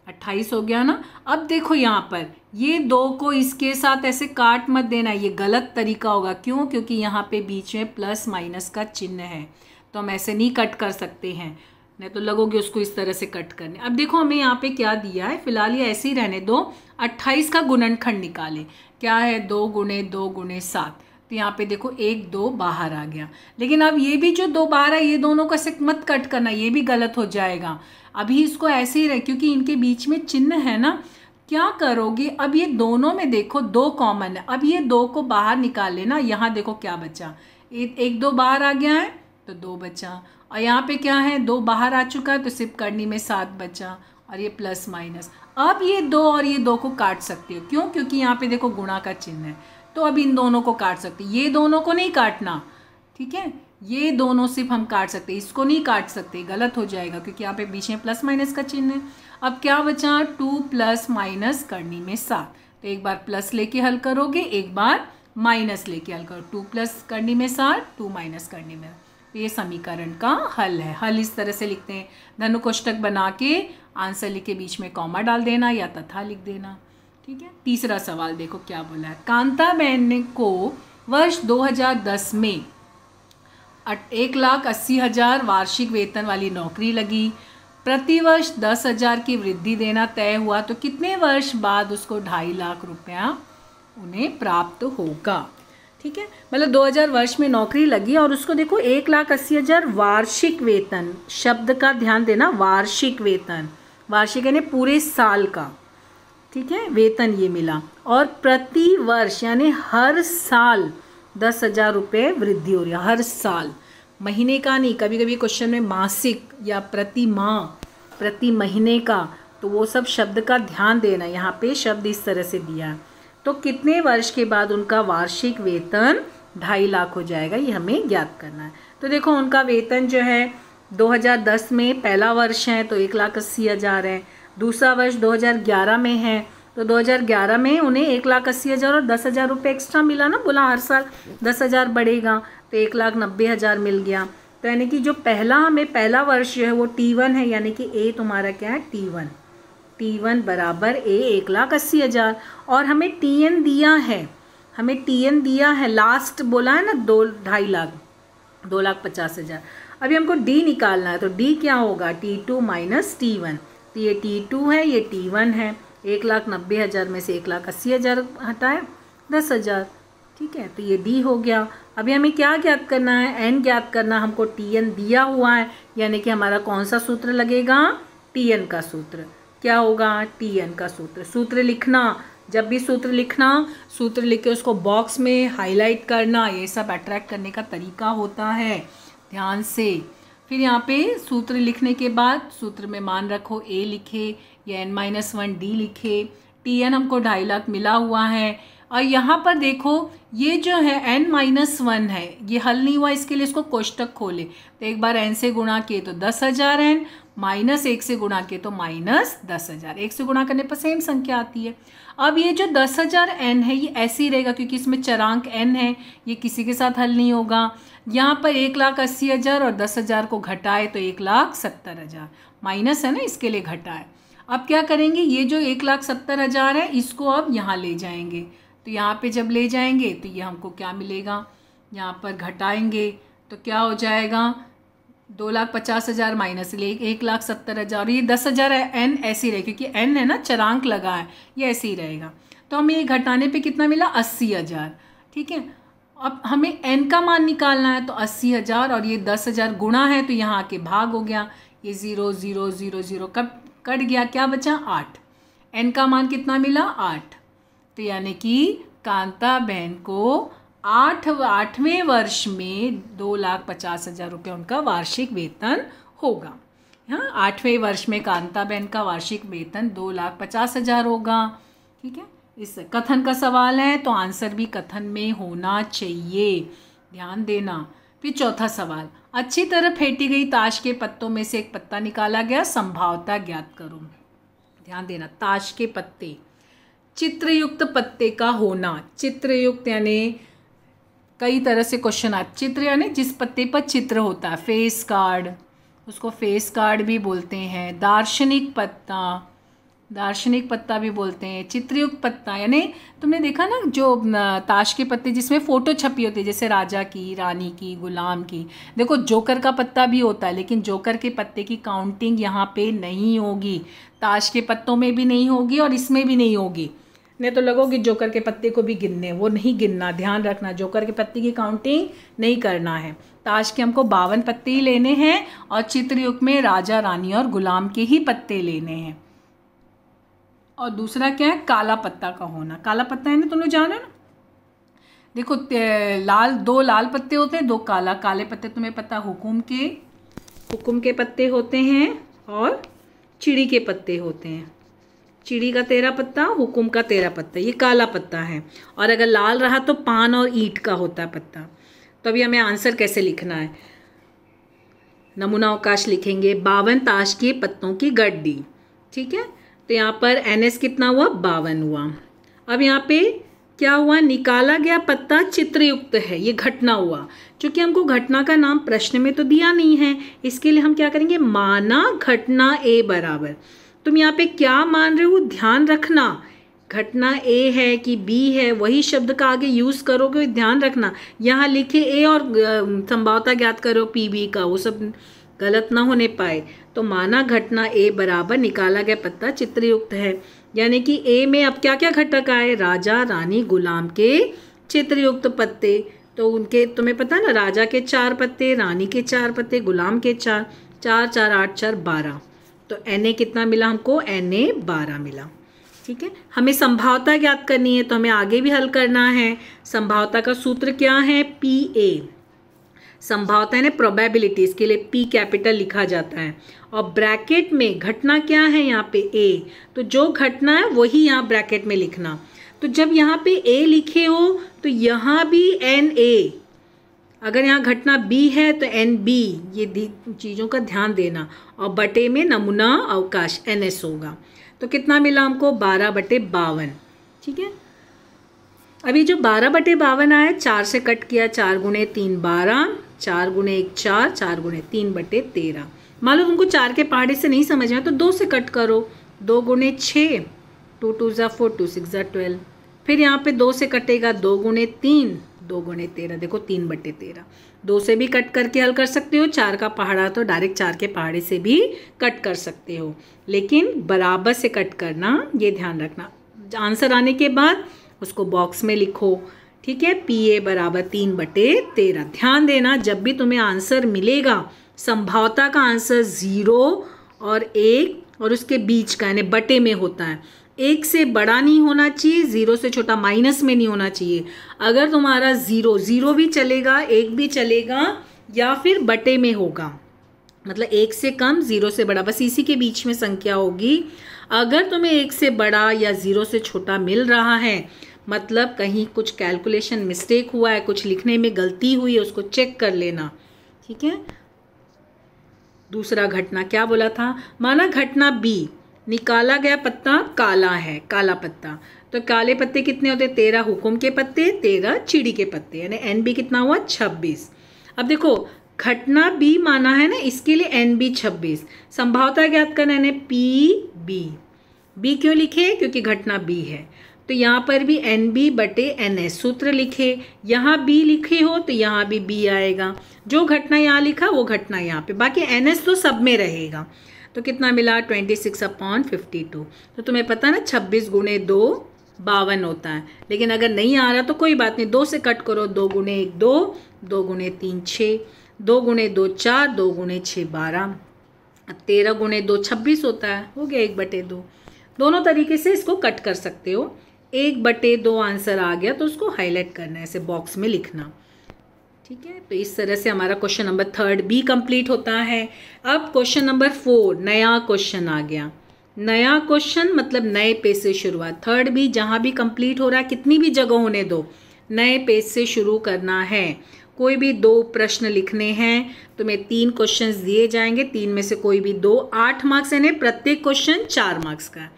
28 हो गया ना। अब देखो यहाँ पर ये 2 को इसके साथ ऐसे काट मत देना, ये गलत तरीका होगा। क्यों, क्योंकि यहाँ पे बीच में +- का चिन्ह है, तो हम ऐसे नहीं कट कर सकते हैं, नहीं तो लगोगे उसको इस तरह से कट करने। अब देखो हमें यहाँ पे क्या दिया है, फिलहाल ये ऐसे ही रहने दो। 28 का गुणनखंड निकालें, क्या है 2 गुणे 2 गुणे 7, तो यहाँ पे देखो 1 2 बाहर आ गया। लेकिन अब ये भी जो 2 बाहर है ये दोनों को ऐसे मत कट करना, ये भी गलत हो जाएगा। अभी इसको ऐसे ही रहे क्योंकि इनके बीच में चिन्ह है ना। क्या करोगे, अब ये दोनों में देखो 2 कॉमन है, अब ये 2 को बाहर निकाल लेना। यहाँ देखो क्या बचा, 1 2 बाहर आ गया है तो 2 बचा, और यहाँ पे क्या है 2 बाहर आ चुका है तो सिर्फ करनी में 7 बचा, और ये प्लस माइनस। अब ये 2 और ये 2 को काट सकते हो, क्यों? क्योंकि यहाँ पे देखो गुणा का चिन्ह है, तो अब इन दोनों को काट सकते, ये दोनों को नहीं काटना, ठीक है। ये दोनों सिर्फ हम काट सकते, इसको नहीं काट सकते, गलत हो जाएगा क्योंकि यहाँ पे बीच में प्लस माइनस का चिन्ह है। अब क्या बचा 2 प्लस माइनस करनी में 7, तो एक बार प्लस लेके हल करोगे, एक बार माइनस लेके हल करो। 2 प्लस करनी में 7, 2 माइनस करनी में, तो ये समीकरण का हल है। हल इस तरह से लिखते हैं, धनु कोष्ठक बना के आंसर लिख के बीच में कॉमा डाल देना या तथा लिख देना, ठीक है। तीसरा सवाल देखो क्या बोला है। कांताबेन को वर्ष 2010 में 1,80,000 वार्षिक वेतन वाली नौकरी लगी, प्रतिवर्ष 10,000 की वृद्धि देना तय हुआ, तो कितने वर्ष बाद उसको 2.5 लाख रुपया उन्हें प्राप्त होगा, ठीक है। मतलब 2000 वर्ष में नौकरी लगी और उसको देखो 1,80,000 वार्षिक वेतन, शब्द का ध्यान देना, वार्षिक वेतन, वार्षिक यानी पूरे साल का, ठीक है, वेतन ये मिला, और प्रति वर्ष यानी हर साल 10,000 रुपये वृद्धि हो रही है, हर साल, महीने का नहीं। कभी कभी क्वेश्चन में मासिक या प्रति माह, प्रति महीने का, तो वो सब शब्द का ध्यान देना। यहाँ पे शब्द इस तरह से दिया है, तो कितने वर्ष के बाद उनका वार्षिक वेतन 2.5 लाख हो जाएगा, ये हमें ज्ञात करना है। तो देखो उनका वेतन जो है 2010 में पहला वर्ष है तो 1,80,000 है, दूसरा वर्ष 2011 में है तो 2011 में उन्हें 1,80,000 और 10,000 रुपये एक्स्ट्रा मिला ना, बोला हर साल 10,000 बढ़ेगा, तो 1,90,000 मिल गया। तो यानी कि जो पहला वर्ष जो है वो T1 है, यानी कि ए तुम्हारा क्या है T1 बराबर ए 1,80,000, और हमें TN दिया है, लास्ट बोला है ना 2.5 लाख, 2,50,000। अभी हमको D निकालना है, तो D क्या होगा T2 माइनस T1, तो ये T2 है, ये T1 है, 1,90,000 में से 1,80,000 हटाए 10,000, ठीक है, तो ये D हो गया। अभी हमें क्या ज्ञात करना है, N ज्ञात करना, हमको TN दिया हुआ है, यानी कि हमारा कौन सा सूत्र लगेगा, TN का सूत्र। क्या होगा TN का सूत्र, सूत्र लिखना, जब भी सूत्र लिखना, सूत्र लिख के उसको बॉक्स में हाईलाइट करना, ये सब अट्रैक्ट करने का तरीका होता है, ध्यान से। फिर यहाँ पे सूत्र लिखने के बाद सूत्र में मान रखो A लिखे या N-1 D लिखे, TN हमको 2.5 लाख मिला हुआ है, और यहाँ पर देखो ये जो है N-1 है, ये हल नहीं हुआ, इसके लिए इसको कोष्टक खोले, तो एक बार N से गुणा किए तो 10,000 N, माइनस 1 से गुणा किए तो माइनस 10,000, 1 से गुणा करने पर सेम संख्या आती है। अब ये जो 10,000 N है ये ऐसे ही रहेगा क्योंकि इसमें चरांक N है, ये किसी के साथ हल नहीं होगा। यहाँ पर 1,80,000 और 10,000 को घटाए तो 1,70,000, माइनस है ना, इसके लिए घटाए। अब क्या करेंगे, ये जो 1,70,000 है इसको अब यहाँ ले जाएंगे, तो यहाँ पे जब ले जाएंगे तो ये हमको क्या मिलेगा, यहाँ पर घटाएंगे तो क्या हो जाएगा 2,50,000 माइनस 1,70,000, और ये 10,000 N ऐसे ही रहे क्योंकि N है ना, चरांक लगा है, ये ऐसे ही रहेगा। तो हमें ये घटाने पे कितना मिला 80,000, ठीक है। अब हमें N का मान निकालना है, तो 80,000 और ये 10,000 गुणा है तो यहाँ आके भाग हो गया, ये 0 0 0 0 कब कट गया, क्या बचा 8, N का मान कितना मिला 8, तो यानी कि कांताबेन को 8वें वर्ष में 2,50,000 रुपये उनका वार्षिक वेतन होगा। हाँ, 8वें वर्ष में कांताबेन का वार्षिक वेतन 2,50,000 होगा, ठीक है। इस कथन का सवाल है तो आंसर भी कथन में होना चाहिए, ध्यान देना। फिर चौथा सवाल, अच्छी तरह फेंटी गई ताश के पत्तों में से एक पत्ता निकाला गया, संभावता ज्ञात करो। ध्यान देना, ताश के पत्ते, चित्रयुक्त पत्ते का होना, चित्रयुक्त यानी कई तरह से क्वेश्चन आते, चित्र यानी जिस पत्ते पर चित्र होता है, फेस कार्ड, उसको फेस कार्ड भी बोलते हैं, दार्शनिक पत्ता भी बोलते हैं, चित्रयुक्त पत्ता यानी तुमने देखा ना जो ताश के पत्ते जिसमें फ़ोटो छपी होती है, जैसे राजा की, रानी की, गुलाम की। देखो जोकर का पत्ता भी होता है, लेकिन जोकर के पत्ते की काउंटिंग यहाँ पे नहीं होगी, ताश के पत्तों में भी नहीं होगी और इसमें भी नहीं होगी। नहीं तो लगोगे जोकर के पत्ते को भी गिनने, वो नहीं गिनना, ध्यान रखना जोकर के पत्ते की काउंटिंग नहीं करना है। ताश के हमको 52 पत्ते ही लेने हैं और चित्रयुक्त में राजा रानी और गुलाम के ही पत्ते लेने हैं। और दूसरा क्या है, काला पत्ता का होना। काला पत्ता है ना, तुम लोग जानो ना, देखो दो लाल पत्ते होते हैं, दो काला। काले पत्ते तुम्हें पता हुकुम के पत्ते होते हैं और चिड़ी के पत्ते होते हैं। चिड़ी का 13 पत्ता, हुकुम का 13 पत्ता, ये काला पत्ता है। और अगर लाल रहा तो पान और ईंट का होता है पत्ता। तो अभी हमें आंसर कैसे लिखना है, नमूना अवकाश लिखेंगे 52 ताश के पत्तों की गड्डी। ठीक है, तो यहाँ पर NS कितना हुआ, 52 हुआ। अब यहाँ पे क्या हुआ, निकाला गया पत्ता चित्रयुक्त है, ये घटना हुआ। क्योंकि हमको घटना का नाम प्रश्न में तो दिया नहीं है, इसके लिए हम क्या करेंगे, माना घटना A बराबर। तुम यहाँ पे क्या मान रहे हो, ध्यान रखना, घटना A है कि B है, वही शब्द का आगे यूज़ करोगे, ध्यान रखना। यहाँ लिखे A और संभावता ज्ञात करो PB का, वो सब गलत ना होने पाए। तो माना घटना A बराबर निकाला गया पत्ता चित्रयुक्त है, यानी कि A में अब क्या क्या घटक आए, राजा रानी गुलाम के चित्रयुक्त पत्ते। तो उनके तुम्हें पता है ना, राजा के 4 पत्ते, रानी के 4 पत्ते, गुलाम के 4, 4 4 8 4 12। तो NA कितना मिला हमको, NA 12 मिला। ठीक है, हमें संभावता ज्ञात करनी है, तो हमें आगे भी हल करना है। संभावता का सूत्र क्या है, PA। संभावता है ना प्रोबेबिलिटी, इसके लिए P कैपिटल लिखा जाता है। और ब्रैकेट में घटना क्या है, यहाँ पे A, तो जो घटना है वही यहाँ ब्रैकेट में लिखना। तो जब यहाँ पे A लिखे हो तो यहाँ भी NA, अगर यहाँ घटना B है तो NB, ये चीज़ों का ध्यान देना। और बटे में नमूना अवकाश NS होगा। तो कितना मिला हमको, 12/52। ठीक है, अभी जो 12/52 आया, 4 से कट किया, 4 गुणे 3 12, 4 गुणे 1 4, 4 गुणे 3/13। मान लो तुमको 4 के पहाड़े से नहीं समझ में तो 2 से कट करो, 2 गुणे 6, 2 2 ज़ा 4, 2 6 ज़ा 12। फिर यहाँ पे 2 से कटेगा, 2 गुणे 3, 2 गुणे 13, देखो 3/13। 2 से भी कट करके हल कर सकते हो, 4 का पहाड़ा तो डायरेक्ट 4 के पहाड़े से भी कट कर सकते हो, लेकिन बराबर से कट करना, ये ध्यान रखना। आंसर आने के बाद उसको बॉक्स में लिखो। ठीक है, PA बराबर 3/13। ध्यान देना, जब भी तुम्हें आंसर मिलेगा, संभावता का आंसर 0 और 1 और उसके बीच का यानी बटे में होता है। 1 से बड़ा नहीं होना चाहिए, 0 से छोटा, माइनस में नहीं होना चाहिए। अगर तुम्हारा 0 भी चलेगा, 1 भी चलेगा, या फिर बटे में होगा, मतलब 1 से कम 0 से बड़ा, बस इसी के बीच में संख्या होगी। अगर तुम्हें 1 से बड़ा या 0 से छोटा मिल रहा है, मतलब कहीं कुछ कैलकुलेशन मिस्टेक हुआ है, कुछ लिखने में गलती हुई है, उसको चेक कर लेना। ठीक है, दूसरा घटना क्या बोला था, माना घटना B, निकाला गया पत्ता काला है, काला पत्ता। तो काले पत्ते कितने होते, 13 हुकुम के पत्ते, 13 चिड़ी के पत्ते, यानी NB कितना हुआ, 26। अब देखो घटना B माना है ना, इसके लिए NB 26। संभावता ज्ञात करना है PB। B क्यों लिखे, क्योंकि घटना B है। तो यहाँ पर भी NB/NS सूत्र लिखे, यहाँ B लिखे हो तो यहाँ भी B आएगा। जो घटना यहाँ लिखा वो घटना यहाँ पे, बाकी NS तो सब में रहेगा। तो कितना मिला, 26/52। तो तुम्हें पता है ना 26 गुणे 2 52 होता है। लेकिन अगर नहीं आ रहा तो कोई बात नहीं, 2 से कट करो, 2 गुणे 1 2, 2 गुणे 3 6, 2 गुणे 2 4, 2 गुणे 6 12, 13 गुणे 2 26 होता है, हो गया 1/2। दोनों तरीके से इसको कट कर सकते हो। 1/2 आंसर आ गया तो उसको हाईलाइट करना है, ऐसे बॉक्स में लिखना। ठीक है, तो इस तरह से हमारा क्वेश्चन नंबर 3 भी कंप्लीट होता है। अब क्वेश्चन नंबर 4, नया क्वेश्चन आ गया। नया क्वेश्चन मतलब नए पेज से शुरुआत। 3 भी जहाँ भी कंप्लीट हो रहा है, कितनी भी जगह होने दो, नए पेज से शुरू करना है। कोई भी 2 प्रश्न लिखने हैं, तुम्हें 3 क्वेश्चंस दिए जाएंगे, 3 में से कोई भी 2, 8 मार्क्स यानी प्रत्येक क्वेश्चन 4 मार्क्स का।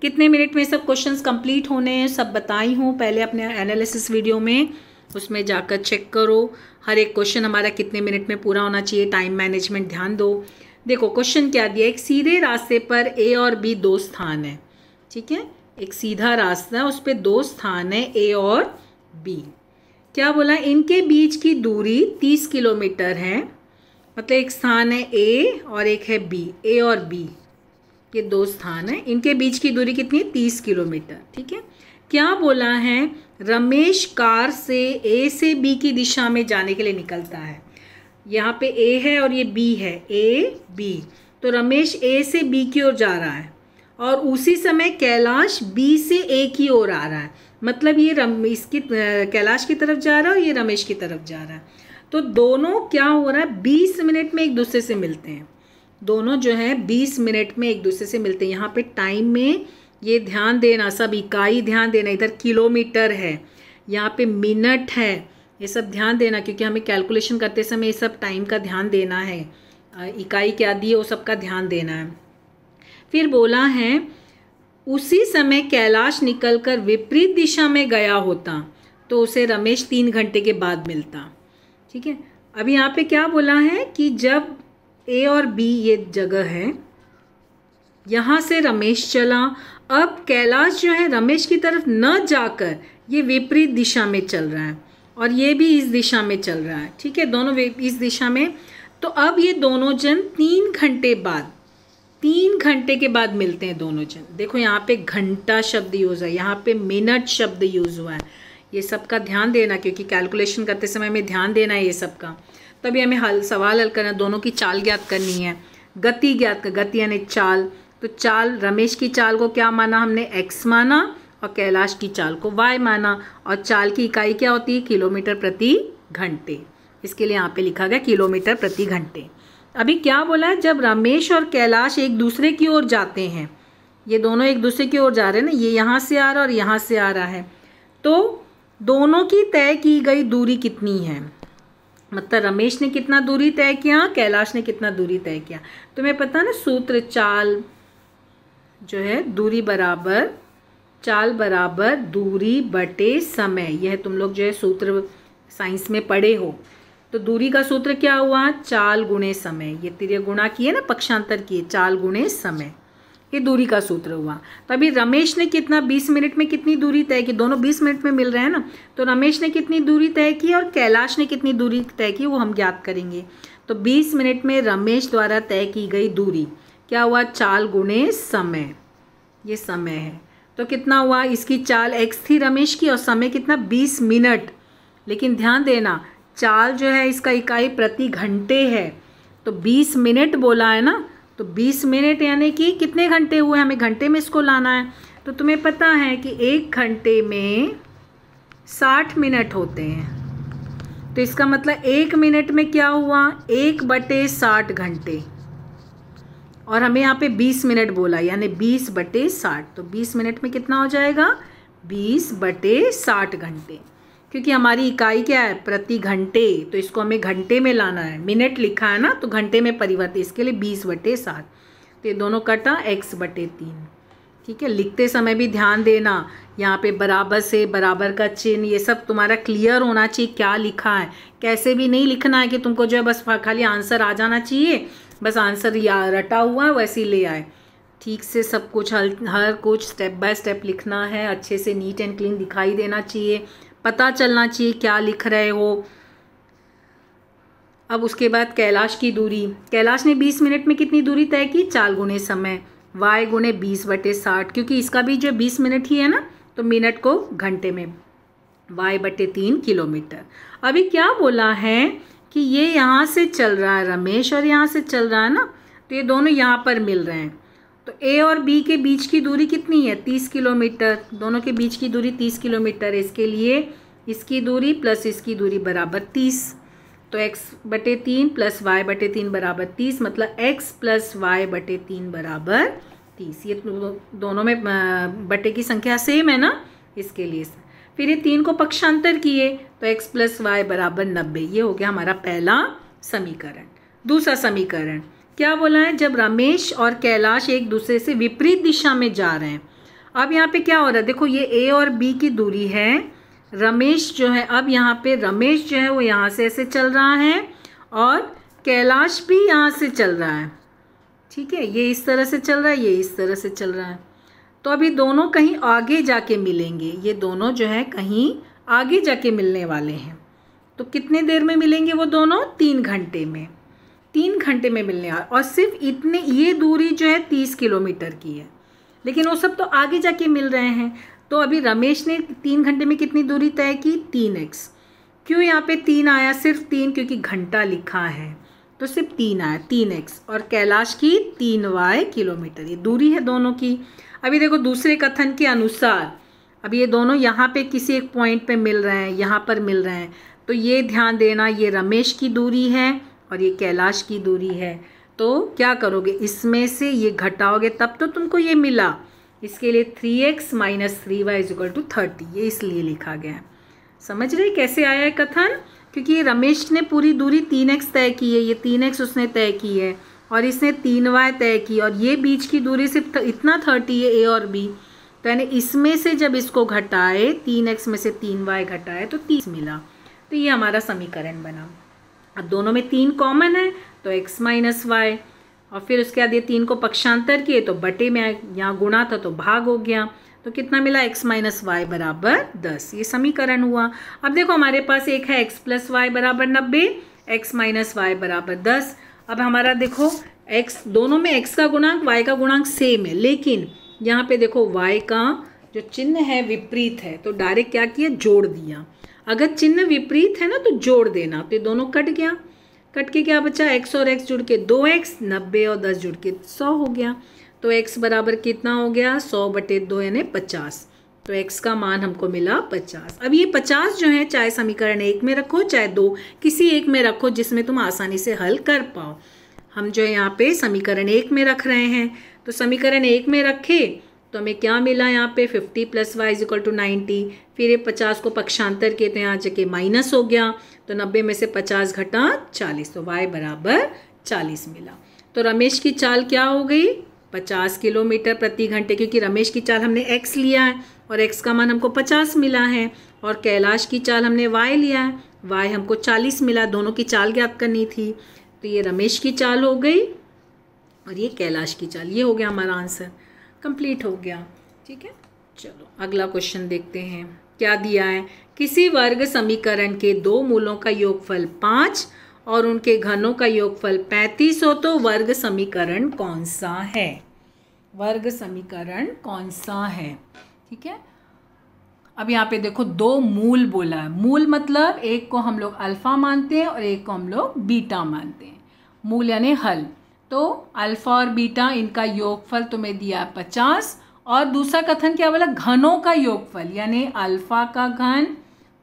कितने मिनट में सब क्वेश्चंस कंप्लीट होने हैं सब बताई हूँ पहले अपने एनालिसिस वीडियो में, उसमें जाकर चेक करो। हर एक क्वेश्चन हमारा कितने मिनट में पूरा होना चाहिए, टाइम मैनेजमेंट ध्यान दो। देखो क्वेश्चन क्या दिया, एक सीधे रास्ते पर A और B 2 स्थान है। ठीक है, एक सीधा रास्ता, उस पर 2 स्थान है A और B। क्या बोला, इनके बीच की दूरी 30 किलोमीटर है। मतलब एक स्थान है A और एक है B, A और B ये 2 स्थान है, इनके बीच की दूरी कितनी है, 30 किलोमीटर। ठीक है, क्या बोला है, रमेश कार से ए से बी की दिशा में जाने के लिए निकलता है। यहाँ पे ए है और ये बी है, ए बी, तो रमेश ए से बी की ओर जा रहा है और उसी समय कैलाश बी से ए की ओर आ रहा है। मतलब ये इसकी कैलाश की तरफ जा रहा है और ये रमेश की तरफ जा रहा है। तो दोनों क्या हो रहा है, 20 मिनट में एक दूसरे से मिलते हैं। दोनों जो है 20 मिनट में एक दूसरे से मिलते हैं। यहाँ पे टाइम में ये ध्यान देना, सब इकाई ध्यान देना, इधर किलोमीटर है, यहाँ पे मिनट है, ये सब ध्यान देना क्योंकि हमें कैलकुलेशन करते समय ये सब टाइम का ध्यान देना है, इकाई क्या दी है वो सब का ध्यान देना है। फिर बोला है उसी समय कैलाश निकलकर विपरीत दिशा में गया होता तो उसे रमेश 3 घंटे के बाद मिलता। ठीक है, अभी यहाँ पे क्या बोला है कि जब ए और बी ये जगह है, यहाँ से रमेश चला, अब कैलाश जो है रमेश की तरफ न जाकर ये विपरीत दिशा में चल रहा है और ये भी इस दिशा में चल रहा है। ठीक है, दोनों इस दिशा में। तो अब ये दोनों जन 3 घंटे बाद, 3 घंटे के बाद मिलते हैं दोनों जन। देखो यहाँ पे घंटा शब्द यूज़ है, यहाँ पे मिनट शब्द यूज़ हुआ है। ये सब का ध्यान देना क्योंकि कैलकुलेशन करते समय हमें ध्यान देना है ये सब का। तभी हमें सवाल हल करना, दोनों की चाल ज्ञात करनी है। गति ज्ञात कर, गति यानी चाल। तो चाल, रमेश की चाल को क्या माना हमने, x माना, और कैलाश की चाल को y माना। और चाल की इकाई क्या होती है, किलोमीटर प्रति घंटे। इसके लिए यहाँ पे लिखा गया किलोमीटर प्रति घंटे। अभी क्या बोला है, जब रमेश और कैलाश एक दूसरे की ओर जाते हैं, ये दोनों एक दूसरे की ओर जा रहे हैं ना, ये यहाँ से आ रहा है और यहाँ से आ रहा है, तो दोनों की तय की गई दूरी कितनी है। मतलब रमेश ने कितना दूरी तय किया, कैलाश ने कितना दूरी तय किया। तुम्हें पता ना सूत्र, चाल जो है दूरी बराबर, चाल बराबर दूरी बटे समय। यह तुम लोग जो है सूत्र साइंस में पढ़े हो। तो दूरी का सूत्र क्या हुआ, चाल गुणे समय। ये तेरे गुणा किए ना, पक्षांतर किए, चाल गुणे समय, ये दूरी का सूत्र हुआ। तो अभी रमेश ने कितना, 20 मिनट में कितनी दूरी तय की, दोनों 20 मिनट में मिल रहे हैं ना, तो रमेश ने कितनी दूरी तय की और कैलाश ने कितनी दूरी तय की वो हम ज्ञात करेंगे। तो 20 मिनट में रमेश द्वारा तय की गई दूरी क्या हुआ, चाल गुणे समय, ये समय है। तो कितना हुआ, इसकी चाल x थी रमेश की और समय कितना 20 मिनट। लेकिन ध्यान देना चाल जो है इसका इकाई प्रति घंटे है, तो 20 मिनट बोला है ना, तो 20 मिनट यानी कि कितने घंटे हुए, हमें घंटे में इसको लाना है। तो तुम्हें पता है कि 1 घंटे में 60 मिनट होते हैं, तो इसका मतलब 1 मिनट में क्या हुआ, 1/60 घंटे। और हमें यहाँ पे 20 मिनट बोला, यानी 20/60, तो 20 मिनट में कितना हो जाएगा, 20/60 घंटे। क्योंकि हमारी इकाई क्या है, प्रति घंटे, तो इसको हमें घंटे में लाना है। मिनट लिखा है ना, तो घंटे में परिवर्तित, इसके लिए 20/60। तो ये दोनों कटा x/3। ठीक है, लिखते समय भी ध्यान देना, यहाँ पे बराबर से बराबर का चिन्ह, ये सब तुम्हारा क्लियर होना चाहिए क्या लिखा है। कैसे भी नहीं लिखना है कि तुमको जो है बस खाली आंसर आ जाना चाहिए, बस आंसर या रटा हुआ वैसे ही ले आए। ठीक से सब कुछ हर कुछ स्टेप बाय स्टेप लिखना है, अच्छे से नीट एंड क्लीन दिखाई देना चाहिए, पता चलना चाहिए क्या लिख रहे हो। अब उसके बाद कैलाश की दूरी, कैलाश ने 20 मिनट में कितनी दूरी तय की, चाल गुणे समय, y गुणे 20/60, क्योंकि इसका भी जो 20 मिनट ही है ना, तो मिनट को घंटे में, y/3 किलोमीटर। अभी क्या बोला है कि ये यहाँ से चल रहा है रमेश और यहाँ से चल रहा है ना, तो ये दोनों यहाँ पर मिल रहे हैं। तो ए और बी के बीच की दूरी कितनी है, 30 किलोमीटर। दोनों के बीच की दूरी 30 किलोमीटर है। इसके लिए इसकी दूरी प्लस इसकी दूरी बराबर 30। तो x/3 प्लस y/3 बराबर 30, मतलब x प्लस y/3 बराबर 30। ये दोनों में बटे की संख्या सेम है ना, इसके लिए। फिर ये 3 को पक्षांतर किए तो x प्लस वाई बराबर 90। ये हो गया हमारा पहला समीकरण। दूसरा समीकरण क्या बोला है, जब रमेश और कैलाश एक दूसरे से विपरीत दिशा में जा रहे हैं। अब यहाँ पे क्या हो रहा है, देखो ये a और b की दूरी है। रमेश जो है, अब यहाँ पे रमेश जो है वो यहाँ से ऐसे चल रहा है और कैलाश भी यहाँ से चल रहा है। ठीक है, ये इस तरह से चल रहा है, ये इस तरह से चल रहा है। तो अभी दोनों कहीं आगे जाके मिलेंगे, ये दोनों जो है कहीं आगे जाके मिलने वाले हैं। तो कितने देर में मिलेंगे वो दोनों, 3 घंटे में। 3 घंटे में मिलने वाले, और सिर्फ इतने, ये दूरी जो है 30 किलोमीटर की है, लेकिन वो सब तो आगे जाके मिल रहे हैं। तो अभी रमेश ने 3 घंटे में कितनी दूरी तय की? 3x। क्यों यहाँ पे 3 आया? सिर्फ 3, क्योंकि घंटा लिखा है तो सिर्फ 3 आया, 3x। और कैलाश की 3y किलोमीटर, ये दूरी है दोनों की। अभी देखो दूसरे कथन के अनुसार अब ये दोनों यहाँ पे किसी एक पॉइंट पे मिल रहे हैं, यहाँ पर मिल रहे हैं, तो ये ध्यान देना ये रमेश की दूरी है और ये कैलाश की दूरी है। तो क्या करोगे, इसमें से ये घटाओगे तब तो तुमको ये मिला। इसके लिए 3x - 3y = 30, ये इसलिए लिखा गया है। समझ रहे कैसे आया है कथन? क्योंकि ये रमेश ने पूरी दूरी 3x तय की है, ये 3x उसने तय की है और इसने 3y तय की, और ये बीच की दूरी सिर्फ इतना 30 है, ए और बी। तो यानी इसमें से जब इसको घटाए, 3x में से 3y घटाए तो 30 मिला। तो ये हमारा समीकरण बना। अब दोनों में 3 कॉमन है तो x - y, और फिर उसके बाद ये 3 को पक्षांतर किए तो बटे में यहाँ गुणा था तो भाग हो गया। तो कितना मिला? x - y = 10। ये समीकरण हुआ। अब देखो हमारे पास एक है x + y = 90, x - y = 10। अब हमारा देखो x, दोनों में x का गुणांक y का गुणांक सेम है, लेकिन यहाँ पे देखो y का जो चिन्ह है विपरीत है, तो डायरेक्ट क्या किया? जोड़ दिया। अगर चिन्ह विपरीत है ना तो जोड़ देना, तो ये दोनों कट गया। कट के क्या बचा? x और x जुड़ के 2x, 90 और 10 जुड़ के 100 हो गया। तो x बराबर कितना हो गया? 100/2 यानी 50। तो x का मान हमको मिला 50। अब ये 50 जो है, चाहे समीकरण 1 में रखो चाहे 2, किसी एक में रखो जिसमें तुम आसानी से हल कर पाओ। हम जो है यहाँ पे समीकरण 1 में रख रहे हैं, तो समीकरण 1 में रखे तो हमें क्या मिला? यहाँ पे 50 + y = 90। फिर ये 50 को पक्षांतर किए तो यहाँ जाके माइनस हो गया, तो 90 में से 50 घटा 40, तो y = 40 मिला। तो रमेश की चाल क्या हो गई? 50 किलोमीटर प्रति घंटे, क्योंकि रमेश की चाल हमने x लिया है और x का मान हमको 50 मिला है, और कैलाश की चाल हमने y लिया है, y हमको 40 मिला। दोनों की चाल ज्ञात करनी थी, तो ये रमेश की चाल हो गई और ये कैलाश की चाल। ये हो गया हमारा आंसर, कंप्लीट हो गया। ठीक है, चलो अगला क्वेश्चन देखते हैं क्या दिया है। किसी वर्ग समीकरण के 2 मूलों का योगफल 5 और उनके घनों का योगफल 35 हो तो वर्ग समीकरण कौन सा है? वर्ग समीकरण कौन सा है? ठीक है, अब यहाँ पे देखो 2 मूल बोला है। मूल मतलब एक को हम लोग अल्फा मानते हैं और एक को हम लोग बीटा मानते हैं। मूल यानी हल। तो अल्फा और बीटा इनका योगफल तुम्हें दिया 50, और दूसरा कथन क्या बोला? घनों का योगफल, यानी अल्फा का घन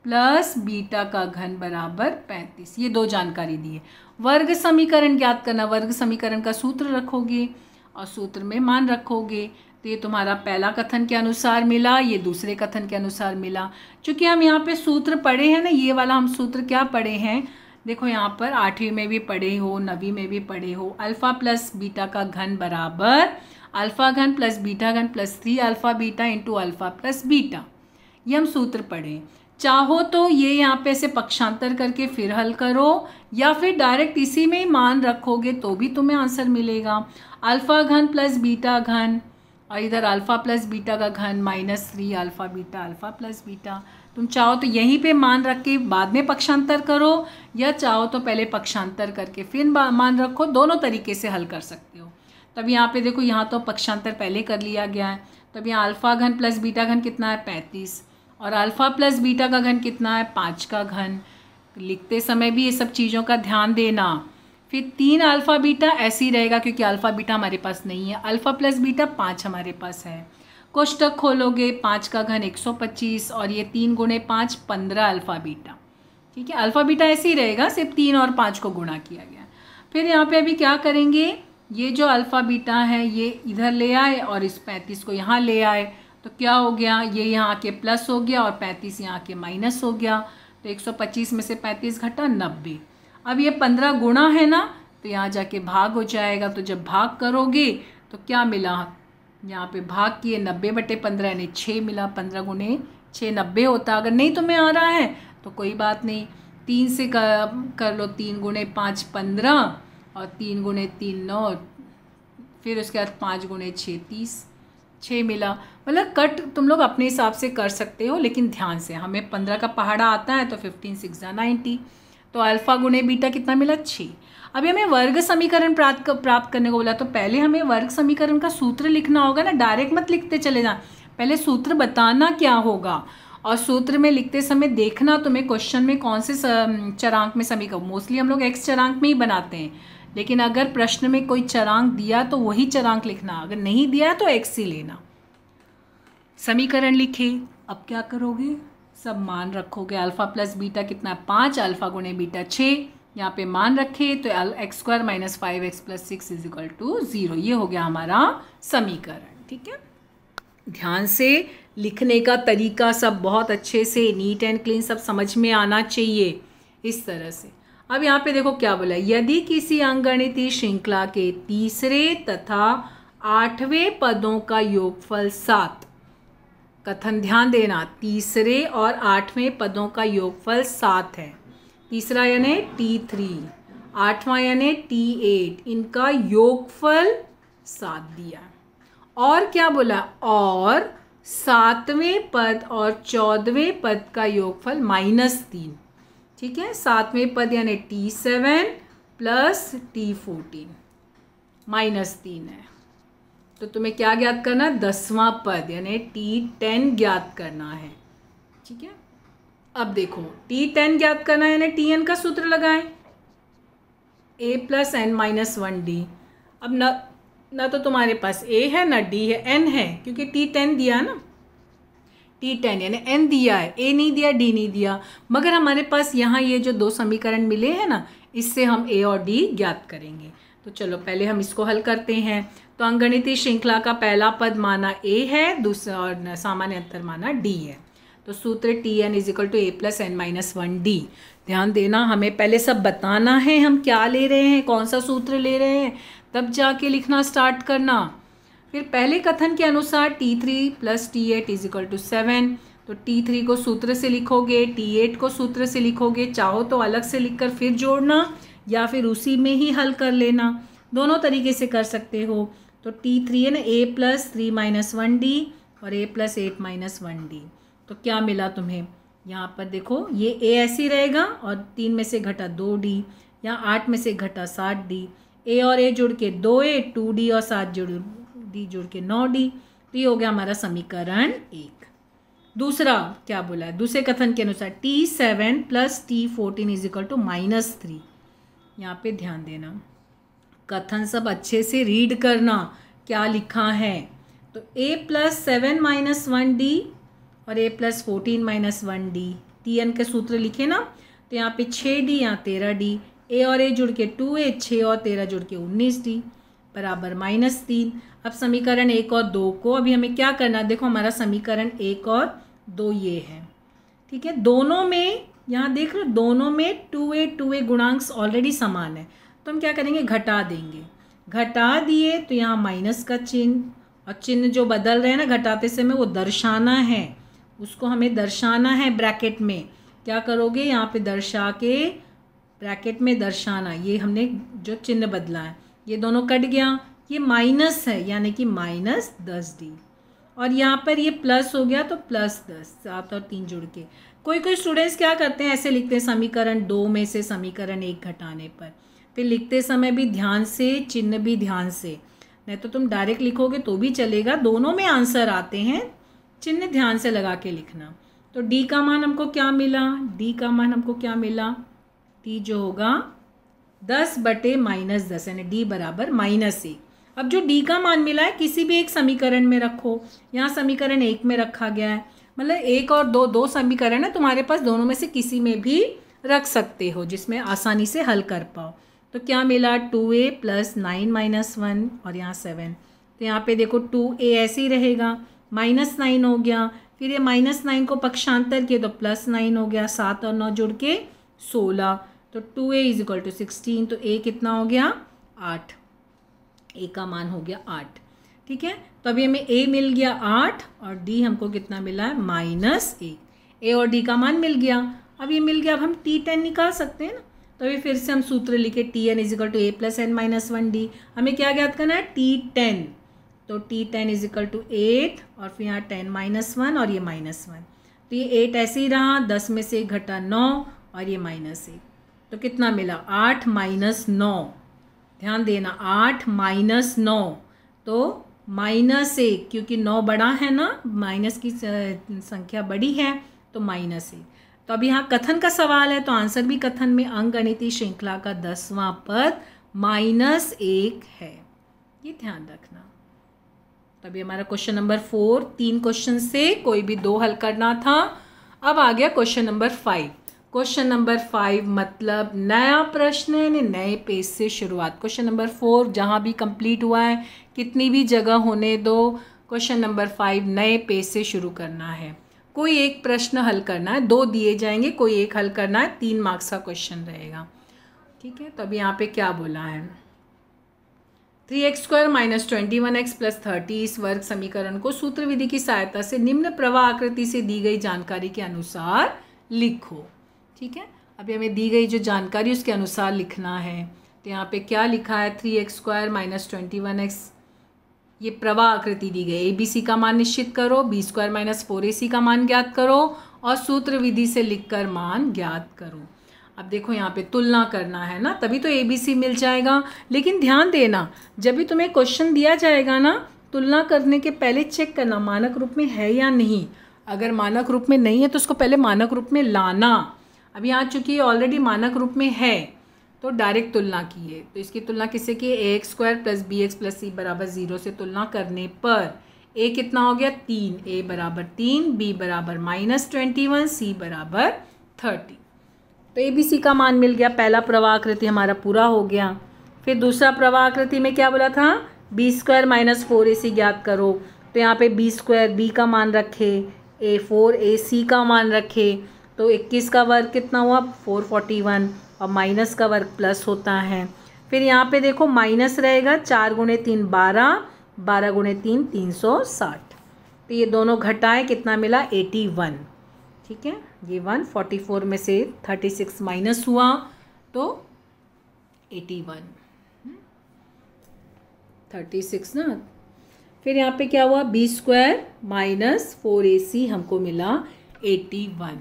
प्लस बीटा का घन बराबर 35। ये 2 जानकारी दी है। वर्ग समीकरण ज्ञात करना, वर्ग समीकरण का सूत्र रखोगे और सूत्र में मान रखोगे। तो ये तुम्हारा पहला कथन के अनुसार मिला, ये दूसरे कथन के अनुसार मिला। चूँकि हम यहाँ पे सूत्र पढ़े हैं ना, ये वाला हम सूत्र क्या पढ़े हैं, देखो यहाँ पर 8वीं में भी पढ़े हो, 9वीं में भी पढ़े हो। अल्फा प्लस बीटा का घन बराबर अल्फा घन प्लस बीटा घन plus 3 alpha beta into alpha plus beta, ये हम सूत्र पढ़े। चाहो तो ये यहाँ पे ऐसे पक्षांतर करके फिर हल करो, या फिर डायरेक्ट इसी में ही मान रखोगे तो भी तुम्हें आंसर मिलेगा। अल्फा घन प्लस बीटा घन, और इधर अल्फा प्लस बीटा का घन -3 alpha beta alpha plus beta. तुम चाहो तो यहीं पे मान रख के बाद में पक्षांतर करो, या चाहो तो पहले पक्षांतर करके फिर मान रखो। दोनों तरीके से हल कर सकते हो। तब यहाँ पे देखो, यहाँ तो पक्षांतर पहले कर लिया गया है। तब यहाँ अल्फा घन प्लस बीटा घन कितना है? 35, और अल्फा प्लस बीटा का घन कितना है? 5 का घन। लिखते समय भी ये सब चीज़ों का ध्यान देना। फिर 3 अल्फा बीटा ऐसे ही रहेगा, क्योंकि अल्फा बीटा हमारे पास नहीं है। अल्फा प्लस बीटा 5 हमारे पास है। कोष्टक खोलोगे, 5 का घन 125, और ये 3 × 5 15 अल्फा बीटा। ठीक है, अल्फा बीटा ऐसे ही रहेगा, सिर्फ 3 और 5 को गुणा किया गया। फिर यहाँ पे अभी क्या करेंगे, ये जो अल्फा बीटा है ये इधर ले आए और इस 35 को यहाँ ले आए, तो क्या हो गया, ये यहाँ आके प्लस हो गया और 35 यहाँ आके माइनस हो गया। तो 125 में से 35 घटा 90। अब ये 15 गुणा है ना, तो यहाँ जाके भाग हो जाएगा। तो जब भाग करोगे तो क्या मिला, यहाँ पे भाग किए 90/15 यानी 6 मिला। 15 × 6 90 होता। अगर नहीं तुम्हें आ रहा है तो कोई बात नहीं, 3 से कर लो। 3 × 5 15, और 3 × 3 9, फिर उसके बाद 5 × 6 30, 6 मिला। मतलब कट तुम लोग अपने हिसाब से कर सकते हो, लेकिन ध्यान से। हमें 15 का पहाड़ा आता है तो 15 6 90। तो अल्फा × बीटा कितना मिला? 6। अभी हमें वर्ग समीकरण प्राप्त करने को बोला, तो पहले हमें वर्ग समीकरण का सूत्र लिखना होगा ना, डायरेक्ट मत लिखते चले जाना। पहले सूत्र बताना क्या होगा, और सूत्र में लिखते समय देखना तुम्हें क्वेश्चन में कौन से चरांक में समीकरण, मोस्टली हम लोग एक्स चरांक में ही बनाते हैं, लेकिन अगर प्रश्न में कोई चरांक दिया तो वही चरांक लिखना, अगर नहीं दिया तो एक्स ही लेना। समीकरण लिखे, अब क्या करोगे, सब मान रखोगे। अल्फा प्लस बीटा कितना है 5, अल्फा गुणे बीटा 6, यहाँ पे मान रखे तो x square minus 5x plus 6 is equal to 0। ये हो गया हमारा समीकरण। ठीक है, ध्यान से लिखने का तरीका सब बहुत अच्छे से नीट एंड क्लीन सब समझ में आना चाहिए इस तरह से। अब यहाँ पे देखो क्या बोला, यदि किसी अंकगणितीय श्रृंखला के तीसरे तथा 8वें पदों का योगफल 7, कथन ध्यान देना, तीसरे और 8वें पदों का योगफल 7 है। तीसरा यानी T3, 8वां यानी T8, इनका योगफल 7 दिया। और क्या बोला, और 7वें पद और 14वें पद का योगफल -3। ठीक है, 7वें पद यानी T7 प्लस T14 -3 है। तो तुम्हें क्या ज्ञात करना है, 10वां पद यानी T10 ज्ञात करना है। ठीक है, अब देखो T10 ज्ञात करना है यानी Tn का सूत्र लगाएं, a plus n minus 1d। अब ना तो तुम्हारे पास a है ना d है, n है, क्योंकि T10 दिया ना, T10 यानी n दिया है, a नहीं दिया, d नहीं दिया। मगर हमारे पास यहाँ ये जो दो समीकरण मिले हैं ना, इससे हम a और d ज्ञात करेंगे। तो चलो पहले हम इसको हल करते हैं। तो अंकगणितीय श्रृंखला का पहला पद माना a है, दूसरा और सामान्य अंतर माना d है। तो सूत्र Tn is equal to a plus n minus 1d। ध्यान देना, हमें पहले सब बताना है हम क्या ले रहे हैं, कौन सा सूत्र ले रहे हैं, तब जाके लिखना स्टार्ट करना। फिर पहले कथन के अनुसार T3 plus T8 is equal to 7। तो T3 को सूत्र से लिखोगे, T8 को सूत्र से लिखोगे, चाहो तो अलग से लिखकर फिर जोड़ना या फिर उसी में ही हल कर लेना, दोनों तरीके से कर सकते हो। तो T3 है ना a प्लस 3 माइनस 1d और a प्लस 8 माइनस 1d। तो क्या मिला तुम्हें, यहाँ पर देखो ये a ऐसे ही रहेगा और 3 में से घटा 2d, यहाँ 8 में से घटा 7d, a और a जुड़ के 2a, 2d और 7 जुड़ के 9d। तो ये हो गया हमारा समीकरण 1। दूसरा क्या बोला है, दूसरे कथन के अनुसार T7 plus T14 is equal to -3। यहाँ पे ध्यान देना, कथन सब अच्छे से रीड करना क्या लिखा है। तो a प्लस 7 माइनस 1d और a plus 14 minus 1d, Tn के सूत्र लिखे ना, तो यहाँ पे 6d, यहाँ 13d, a और a जुड़ के 2a, 6 और 13 जुड़ के 19d बराबर -3। अब समीकरण 1 और 2 को अभी हमें क्या करना है, देखो हमारा समीकरण 1 और 2 ये है। ठीक है, दोनों में यहाँ देख लो, दोनों में 2a गुणांक ऑलरेडी समान है, तो हम क्या करेंगे, घटा देंगे। घटा दिए तो यहाँ माइनस का चिन्ह, और चिन्ह जो बदल रहे हैं ना घटाते समय, वो दर्शाना है, उसको हमें दर्शाना है ब्रैकेट में। क्या करोगे, यहाँ पे दर्शा के ब्रैकेट में दर्शाना, ये हमने जो चिन्ह बदला है ये दोनों कट गया, ये माइनस है यानी कि -10d, और यहाँ पर ये प्लस हो गया तो +10, 7 और 3 जुड़ के। कोई स्टूडेंट्स क्या करते हैं, ऐसे लिखते हैं समीकरण 2 में से समीकरण 1 घटाने पर। फिर लिखते समय भी ध्यान से, चिन्ह भी ध्यान से, नहीं तो तुम डायरेक्ट लिखोगे तो भी चलेगा, दोनों में आंसर आते हैं, चिन्ह ध्यान से लगा के लिखना। तो d का मान हमको क्या मिला, d का मान हमको क्या मिला, t जो होगा 10/-10 यानी d बराबर -1। अब जो d का मान मिला है किसी भी एक समीकरण में रखो, यहाँ समीकरण 1 में रखा गया है, मतलब 1 और 2 समीकरण है तुम्हारे पास, दोनों में से किसी में भी रख सकते हो जिसमें आसानी से हल कर पाओ। तो क्या मिला, 2a प्लस 9 माइनस 1 और यहाँ 7। तो यहाँ पे देखो 2a ऐसे ही रहेगा, -9 हो गया, फिर ये -9 को पक्षांतर किए तो +9 हो गया, 7 और 9 जुड़ के 16। तो 2a इज इक्वल टू 16, तो a कितना हो गया 8, a का मान हो गया 8। ठीक है, तो अभी हमें a मिल गया 8 और d हमको कितना मिला है -1। a और d का मान मिल गया, अब ये मिल गया, अब हम T10 निकाल सकते हैं ना। तो अभी फिर से हम सूत्र लिखे, Tn is equal to a plus n minus 1d। हमें क्या ज्ञात करना है, T10। तो T10 इज इक्वल टू 8 और फिर यहाँ 10 -1 और ये -1, तो ये 8 ऐसे ही रहा, 10 में से घटा 9 और ये -1, तो कितना मिला 8 - 9। ध्यान देना, 8 - 9 तो -1, क्योंकि 9 बड़ा है ना, माइनस की संख्या बड़ी है तो -1। तो अब यहाँ कथन का सवाल है तो आंसर भी कथन में अंकगणितीय श्रृंखला का 10वां पद -1 है, ये ध्यान रखना। तो अभी हमारा क्वेश्चन नंबर 4, 3 क्वेश्चन से कोई भी 2 हल करना था। अब आ गया क्वेश्चन नंबर 5। क्वेश्चन नंबर 5 मतलब नया प्रश्न यानी नए पेज से शुरुआत। क्वेश्चन नंबर 4 जहाँ भी कंप्लीट हुआ है, कितनी भी जगह होने दो, क्वेश्चन नंबर 5 नए पेज से शुरू करना है। कोई एक प्रश्न हल करना है, 2 दिए जाएंगे, कोई एक हल करना है, 3 मार्क्स का क्वेश्चन रहेगा। ठीक है, तो अभी यहाँ पे क्या बोला है, 3x² - 21x + 30 इस वर्ग समीकरण को सूत्र विधि की सहायता से निम्न प्रवाह आकृति से दी गई जानकारी के अनुसार लिखो। ठीक है, अभी हमें दी गई जो जानकारी उसके अनुसार लिखना है। तो यहाँ पे क्या लिखा है, 3x² - 21x, ये प्रवाह आकृति दी गई, ABC का मान निश्चित करो, B² - 4AC का मान ज्ञात करो और सूत्र विधि से लिखकर मान ज्ञात करो। अब देखो यहाँ पे तुलना करना है ना, तभी तो ABC मिल जाएगा। लेकिन ध्यान देना, जब भी तुम्हें क्वेश्चन दिया जाएगा ना, तुलना करने के पहले चेक करना मानक रूप में है या नहीं। अगर मानक रूप में नहीं है तो उसको पहले मानक रूप में लाना। अभी आ चुकी है, ऑलरेडी मानक रूप में है तो डायरेक्ट तुलना की है। तो इसकी तुलना किससे की, ax² + bx + c = 0 से तुलना करने पर a कितना हो गया, 3, a = 3, b = -21, c = 30। तो ABC का मान मिल गया, पहला प्रवाह आकृति हमारा पूरा हो गया। फिर दूसरा प्रवाह आकृति में क्या बोला था, B² - 4AC ज्ञात करो। तो यहाँ पे B² B का मान रखे, A4AC का मान रखे, तो 21 का वर्ग कितना हुआ, 441, और माइनस का वर्ग प्लस होता है। फिर यहाँ पे देखो माइनस रहेगा, 4 × 3 12, 12 × 3 360। तो ये दोनों घटाए कितना मिला, 81। ठीक है, ये 144 में से 36 माइनस हुआ तो 81, 36 ना। फिर यहाँ पे क्या हुआ, B² - 4AC हमको मिला 81।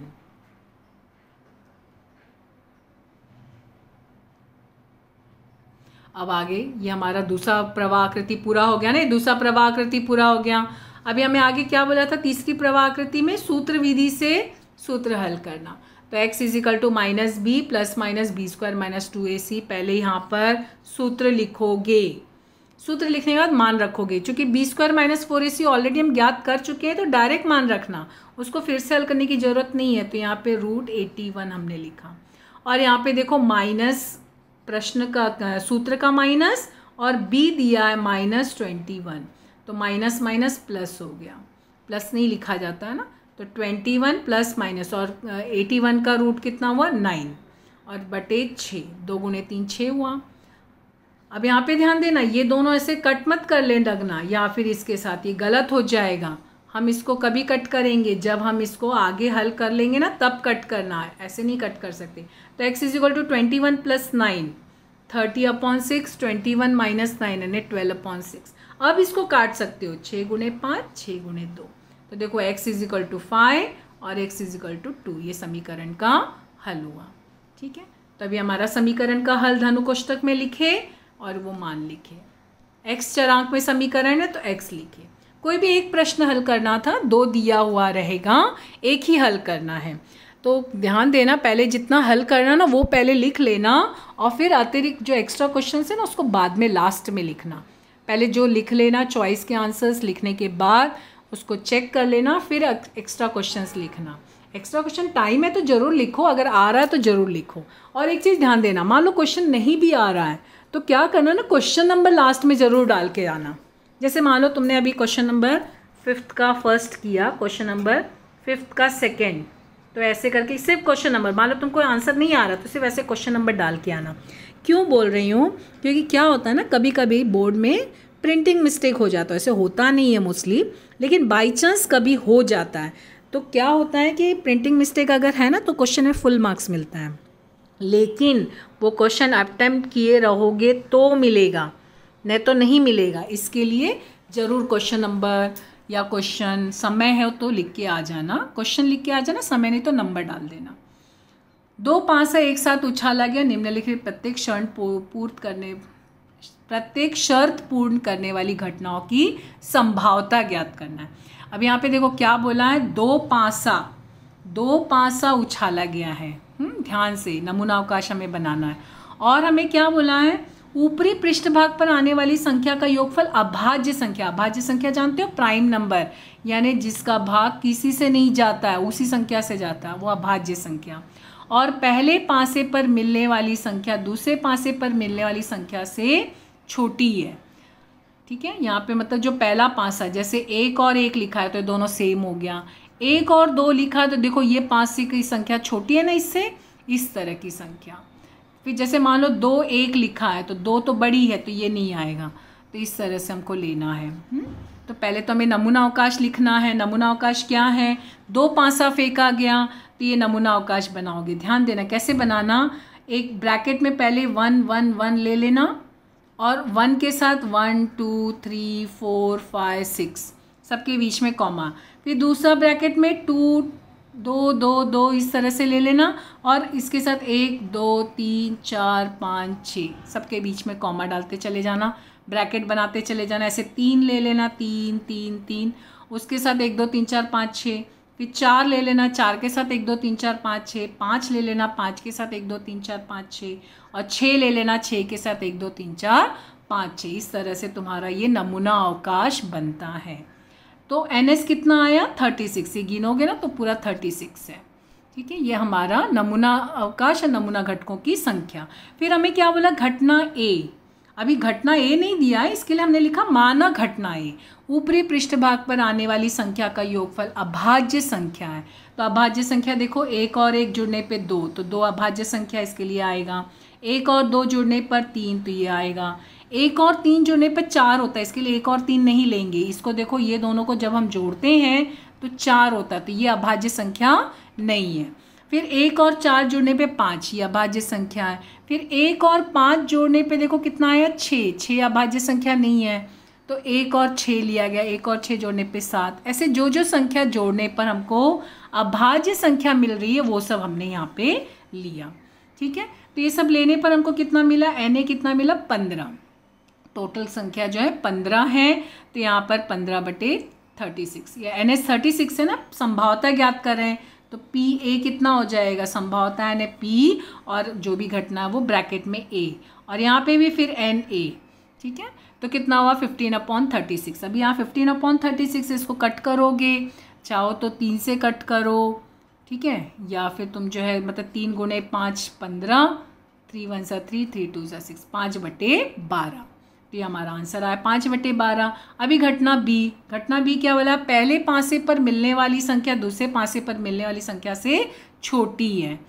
अब आगे ये हमारा दूसरा प्रवाह आकृति पूरा हो गया ना, दूसरा प्रवाह आकृति पूरा हो गया। अभी हमें आगे क्या बोला था, तीसरी प्रवाह आकृति में सूत्र विधि से सूत्र हल करना। तो x = -b ± b² - 2ac, पहले यहाँ पर सूत्र लिखोगे, सूत्र लिखने के बाद मान रखोगे। चूंकि B² - 4ac ऑलरेडी हम ज्ञात कर चुके हैं तो डायरेक्ट मान रखना, उसको फिर से हल करने की ज़रूरत नहीं है। तो यहाँ पे √81 हमने लिखा, और यहाँ पे देखो माइनस प्रश्न का सूत्र का माइनस, और b दिया है -21, तो माइनस माइनस प्लस हो गया, प्लस नहीं लिखा जाता है ना। तो 21 प्लस माइनस, और 81 का रूट कितना हुआ, 9, और बटे 6, 2 × 3 6 हुआ। अब यहाँ पे ध्यान देना, ये दोनों ऐसे कट मत कर लें लगना, या फिर इसके साथ ये गलत हो जाएगा। हम इसको कभी कट करेंगे जब हम इसको आगे हल कर लेंगे ना, तब कट करना है, ऐसे नहीं कट कर सकते। तो x = 21 + 9, 30/6, 21 - 9 यानी 12/6। अब इसको काट सकते हो, 6 × 5 6 × 2। तो देखो x = 5 और x = 2, ये समीकरण का हल हुआ। ठीक है, तभी हमारा समीकरण का हल धनु कोष्ठक में लिखे और वो मान लिखे। x चरांक में समीकरण है तो x लिखे। कोई भी एक प्रश्न हल करना था, 2 दिया हुआ रहेगा, एक ही हल करना है। तो ध्यान देना, पहले जितना हल करना ना वो पहले लिख लेना, और फिर अतिरिक्त जो एक्स्ट्रा क्वेश्चन है ना उसको बाद में लास्ट में लिखना। पहले जो लिख लेना, चॉइस के आंसर्स लिखने के बाद उसको चेक कर लेना, फिर एक्स्ट्रा क्वेश्चंस लिखना। एक्स्ट्रा क्वेश्चन टाइम है तो ज़रूर लिखो, अगर आ रहा है तो ज़रूर लिखो। और एक चीज़ ध्यान देना, मान लो क्वेश्चन नहीं भी आ रहा है तो क्या करना ना, क्वेश्चन नंबर लास्ट में ज़रूर डाल के आना। जैसे मान लो तुमने अभी क्वेश्चन नंबर 5th का फर्स्ट किया, क्वेश्चन नंबर 5th का सेकेंड, तो ऐसे करके सिर्फ क्वेश्चन नंबर, मान लो तुमको आंसर नहीं आ रहा तो सिर्फ ऐसे क्वेश्चन नंबर डाल के आना। क्यों बोल रही हूँ, क्योंकि क्या होता है ना, कभी कभी बोर्ड में प्रिंटिंग मिस्टेक हो जाता है, ऐसे होता नहीं है मोस्टली, लेकिन बाई चांस कभी हो जाता है। तो क्या होता है कि प्रिंटिंग मिस्टेक अगर है ना तो क्वेश्चन में फुल मार्क्स मिलता है, लेकिन वो क्वेश्चन अटेम्प्ट किए रहोगे तो मिलेगा, नहीं तो नहीं मिलेगा। इसके लिए ज़रूर क्वेश्चन नंबर या क्वेश्चन समय है तो लिख के आ जाना, क्वेश्चन लिख के आ जाना, समय नहीं तो नंबर डाल देना। 2 पासा एक साथ उछाला गया, निम्नलिखित प्रत्येक क्षण पूर्त करने प्रत्येक शर्त पूर्ण करने वाली घटनाओं की संभाव्यता ज्ञात करना है। अब यहाँ पे देखो क्या बोला है, दो पासा उछाला गया है। ध्यान से नमूना अवकाश हमें बनाना है। और हमें क्या बोला है, ऊपरी पृष्ठभाग पर आने वाली संख्या का योगफल अभाज्य संख्या। अभाज्य संख्या जानते हो, प्राइम नंबर, यानी जिसका भाग किसी से नहीं जाता है उसी संख्या से जाता है, वो अभाज्य संख्या। और पहले पासे पर मिलने वाली संख्या दूसरे पासे पर मिलने वाली संख्या से छोटी है। ठीक है, यहाँ पे मतलब जो पहला पासा, जैसे 1 और 1 लिखा है तो ये दोनों सेम हो गया। 1 और 2 लिखा है तो देखो ये पासे की संख्या छोटी है ना इससे, इस तरह की संख्या। फिर जैसे मान लो 2 1 लिखा है तो 2 तो बड़ी है तो ये नहीं आएगा, तो इस तरह से हमको लेना है। तो पहले तो हमें नमूना अवकाश लिखना है। नमूना अवकाश क्या है, 2 पासा फेंका गया तो ये नमूना अवकाश बनाओगे। ध्यान देना कैसे बनाना, एक ब्रैकेट में पहले 1 1 1 ले लेना और 1 के साथ 1 2 3 4 5 6 सबके बीच में कॉमा। फिर दूसरा ब्रैकेट में 2 2 2 2 इस तरह से ले लेना और इसके साथ 1 2 3 4 5 6 सबके बीच में कॉमा डालते चले जाना, ब्रैकेट बनाते चले जाना। ऐसे 3 ले लेना, 3 3 3, उसके साथ 1 2 3 4 5 6, फिर 4 ले लेना, 4 के साथ 1 2 3 4 5 6, 5 ले लेना, 5 के साथ 1 2 3 4 5 6, और 6 ले लेना, 6 के साथ 1 2 3 4 5 6। इस तरह से तुम्हारा ये नमूना अवकाश बनता है। तो NS कितना आया, 36। ये गिनोगे ना तो पूरा 36 है। ठीक है, ये हमारा नमूना अवकाश और नमूना घटकों की संख्या। फिर हमें क्या बोला, घटना A। अभी घटना A नहीं दिया है, इसके लिए हमने लिखा माना घटना A। ऊपरी पृष्ठभाग पर आने वाली संख्या का योगफल अभाज्य संख्या है। तो अभाज्य संख्या देखो, 1 और 1 जुड़ने पे 2, तो 2 अभाज्य संख्या इसके लिए आएगा। 1 और 2 जुड़ने पर 3, तो ये आएगा। 1 और 3 जुड़ने पर 4 होता है, इसके लिए 1 और 3 नहीं लेंगे। इसको देखो, ये दोनों को जब हम जोड़ते हैं तो 4 होता है, तो ये अभाज्य संख्या नहीं है। फिर 1 और 4 जोड़ने पे 5, ये अभाज्य संख्या है। फिर 1 और 5 जोड़ने पे देखो कितना आया, 6 अभाज्य संख्या नहीं है, तो 1 और 6 लिया गया। 1 और 6 जोड़ने पे 7। ऐसे जो जो संख्या जोड़ने पर हमको अभाज्य संख्या मिल रही है वो सब हमने यहाँ पे लिया। ठीक है, तो ये सब लेने पर हमको कितना मिला, NA कितना मिला, 15। टोटल संख्या जो है 15 है, तो यहाँ पर 15/36। ये NS 36 है ना, संभाव्यता ज्ञात कर रहे हैं, तो PA कितना हो जाएगा, संभाव्यता है P और जो भी घटना है वो ब्रैकेट में A, और यहाँ पे भी फिर NA। ठीक है, तो कितना हुआ, 15/36। अभी यहाँ 15/36 इसको कट करोगे, चाहो तो 3 से कट करो। ठीक है, या फिर तुम जो है मतलब 3 गुणे 5 15, 3 1 3, 3 2 6, 5/12। तो ये हमारा आंसर आया 5/12। अभी घटना B क्या बोला, पहले पासे पर मिलने वाली संख्या दूसरे पासे पर मिलने वाली संख्या से छोटी है।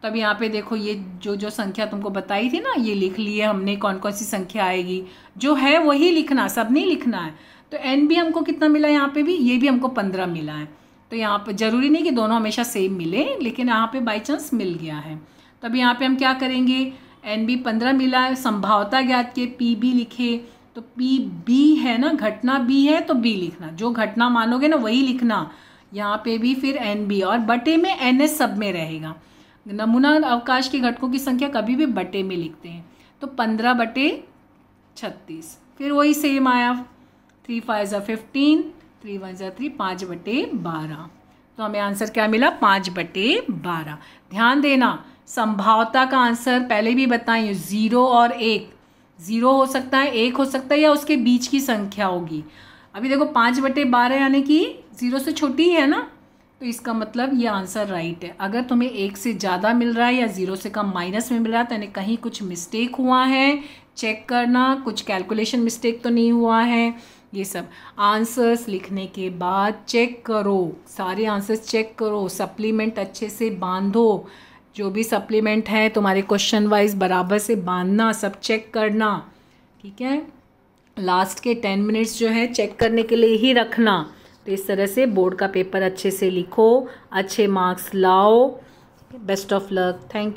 तो अभी यहाँ पे देखो, ये जो संख्या तुमको बताई थी ना, ये लिख लिए हमने, कौन कौन सी संख्या आएगी, जो है वही लिखना, सब नहीं लिखना है। तो NB हमको कितना मिला, यहाँ पे भी ये भी हमको 15 मिला है। तो यहाँ पर जरूरी नहीं कि दोनों हमेशा सेम मिले, लेकिन यहाँ पे बाई चांस मिल गया है। तो अभी यहाँ पे हम क्या करेंगे, NB 15 मिला है, संभाव्यता ज्ञात के PB लिखे, तो PB है ना, घटना B है तो B लिखना, जो घटना मानोगे ना वही लिखना। यहाँ पे भी फिर NB, और बटे में NS सब में रहेगा। नमूना अवकाश के घटकों की संख्या कभी भी बटे में लिखते हैं, तो 15/36। फिर वही सेम आया, 3 5 15, 3 1 3, 5/12। तो हमें आंसर क्या मिला, 5/12। ध्यान देना, संभाव्यता का आंसर पहले भी बताइए, 0 और 1, 0 हो सकता है, 1 हो सकता है, या उसके बीच की संख्या होगी। अभी देखो 5/12 यानी कि 0 से छोटी है ना, तो इसका मतलब ये आंसर राइट है। अगर तुम्हें 1 से ज़्यादा मिल रहा है या 0 से कम माइनस में मिल रहा है, तो यानी कहीं कुछ मिस्टेक हुआ है, चेक करना, कुछ कैलकुलेशन मिस्टेक तो नहीं हुआ है। ये सब आंसर्स लिखने के बाद चेक करो, सारे आंसर्स चेक करो, सप्लीमेंट अच्छे से बांधो, जो भी सप्लीमेंट है तुम्हारे क्वेश्चन वाइज बराबर से बांधना, सब चेक करना। ठीक है, लास्ट के 10 मिनट्स जो है चेक करने के लिए ही रखना। तो इस तरह से बोर्ड का पेपर अच्छे से लिखो, अच्छे मार्क्स लाओ। Best of luck, thank you.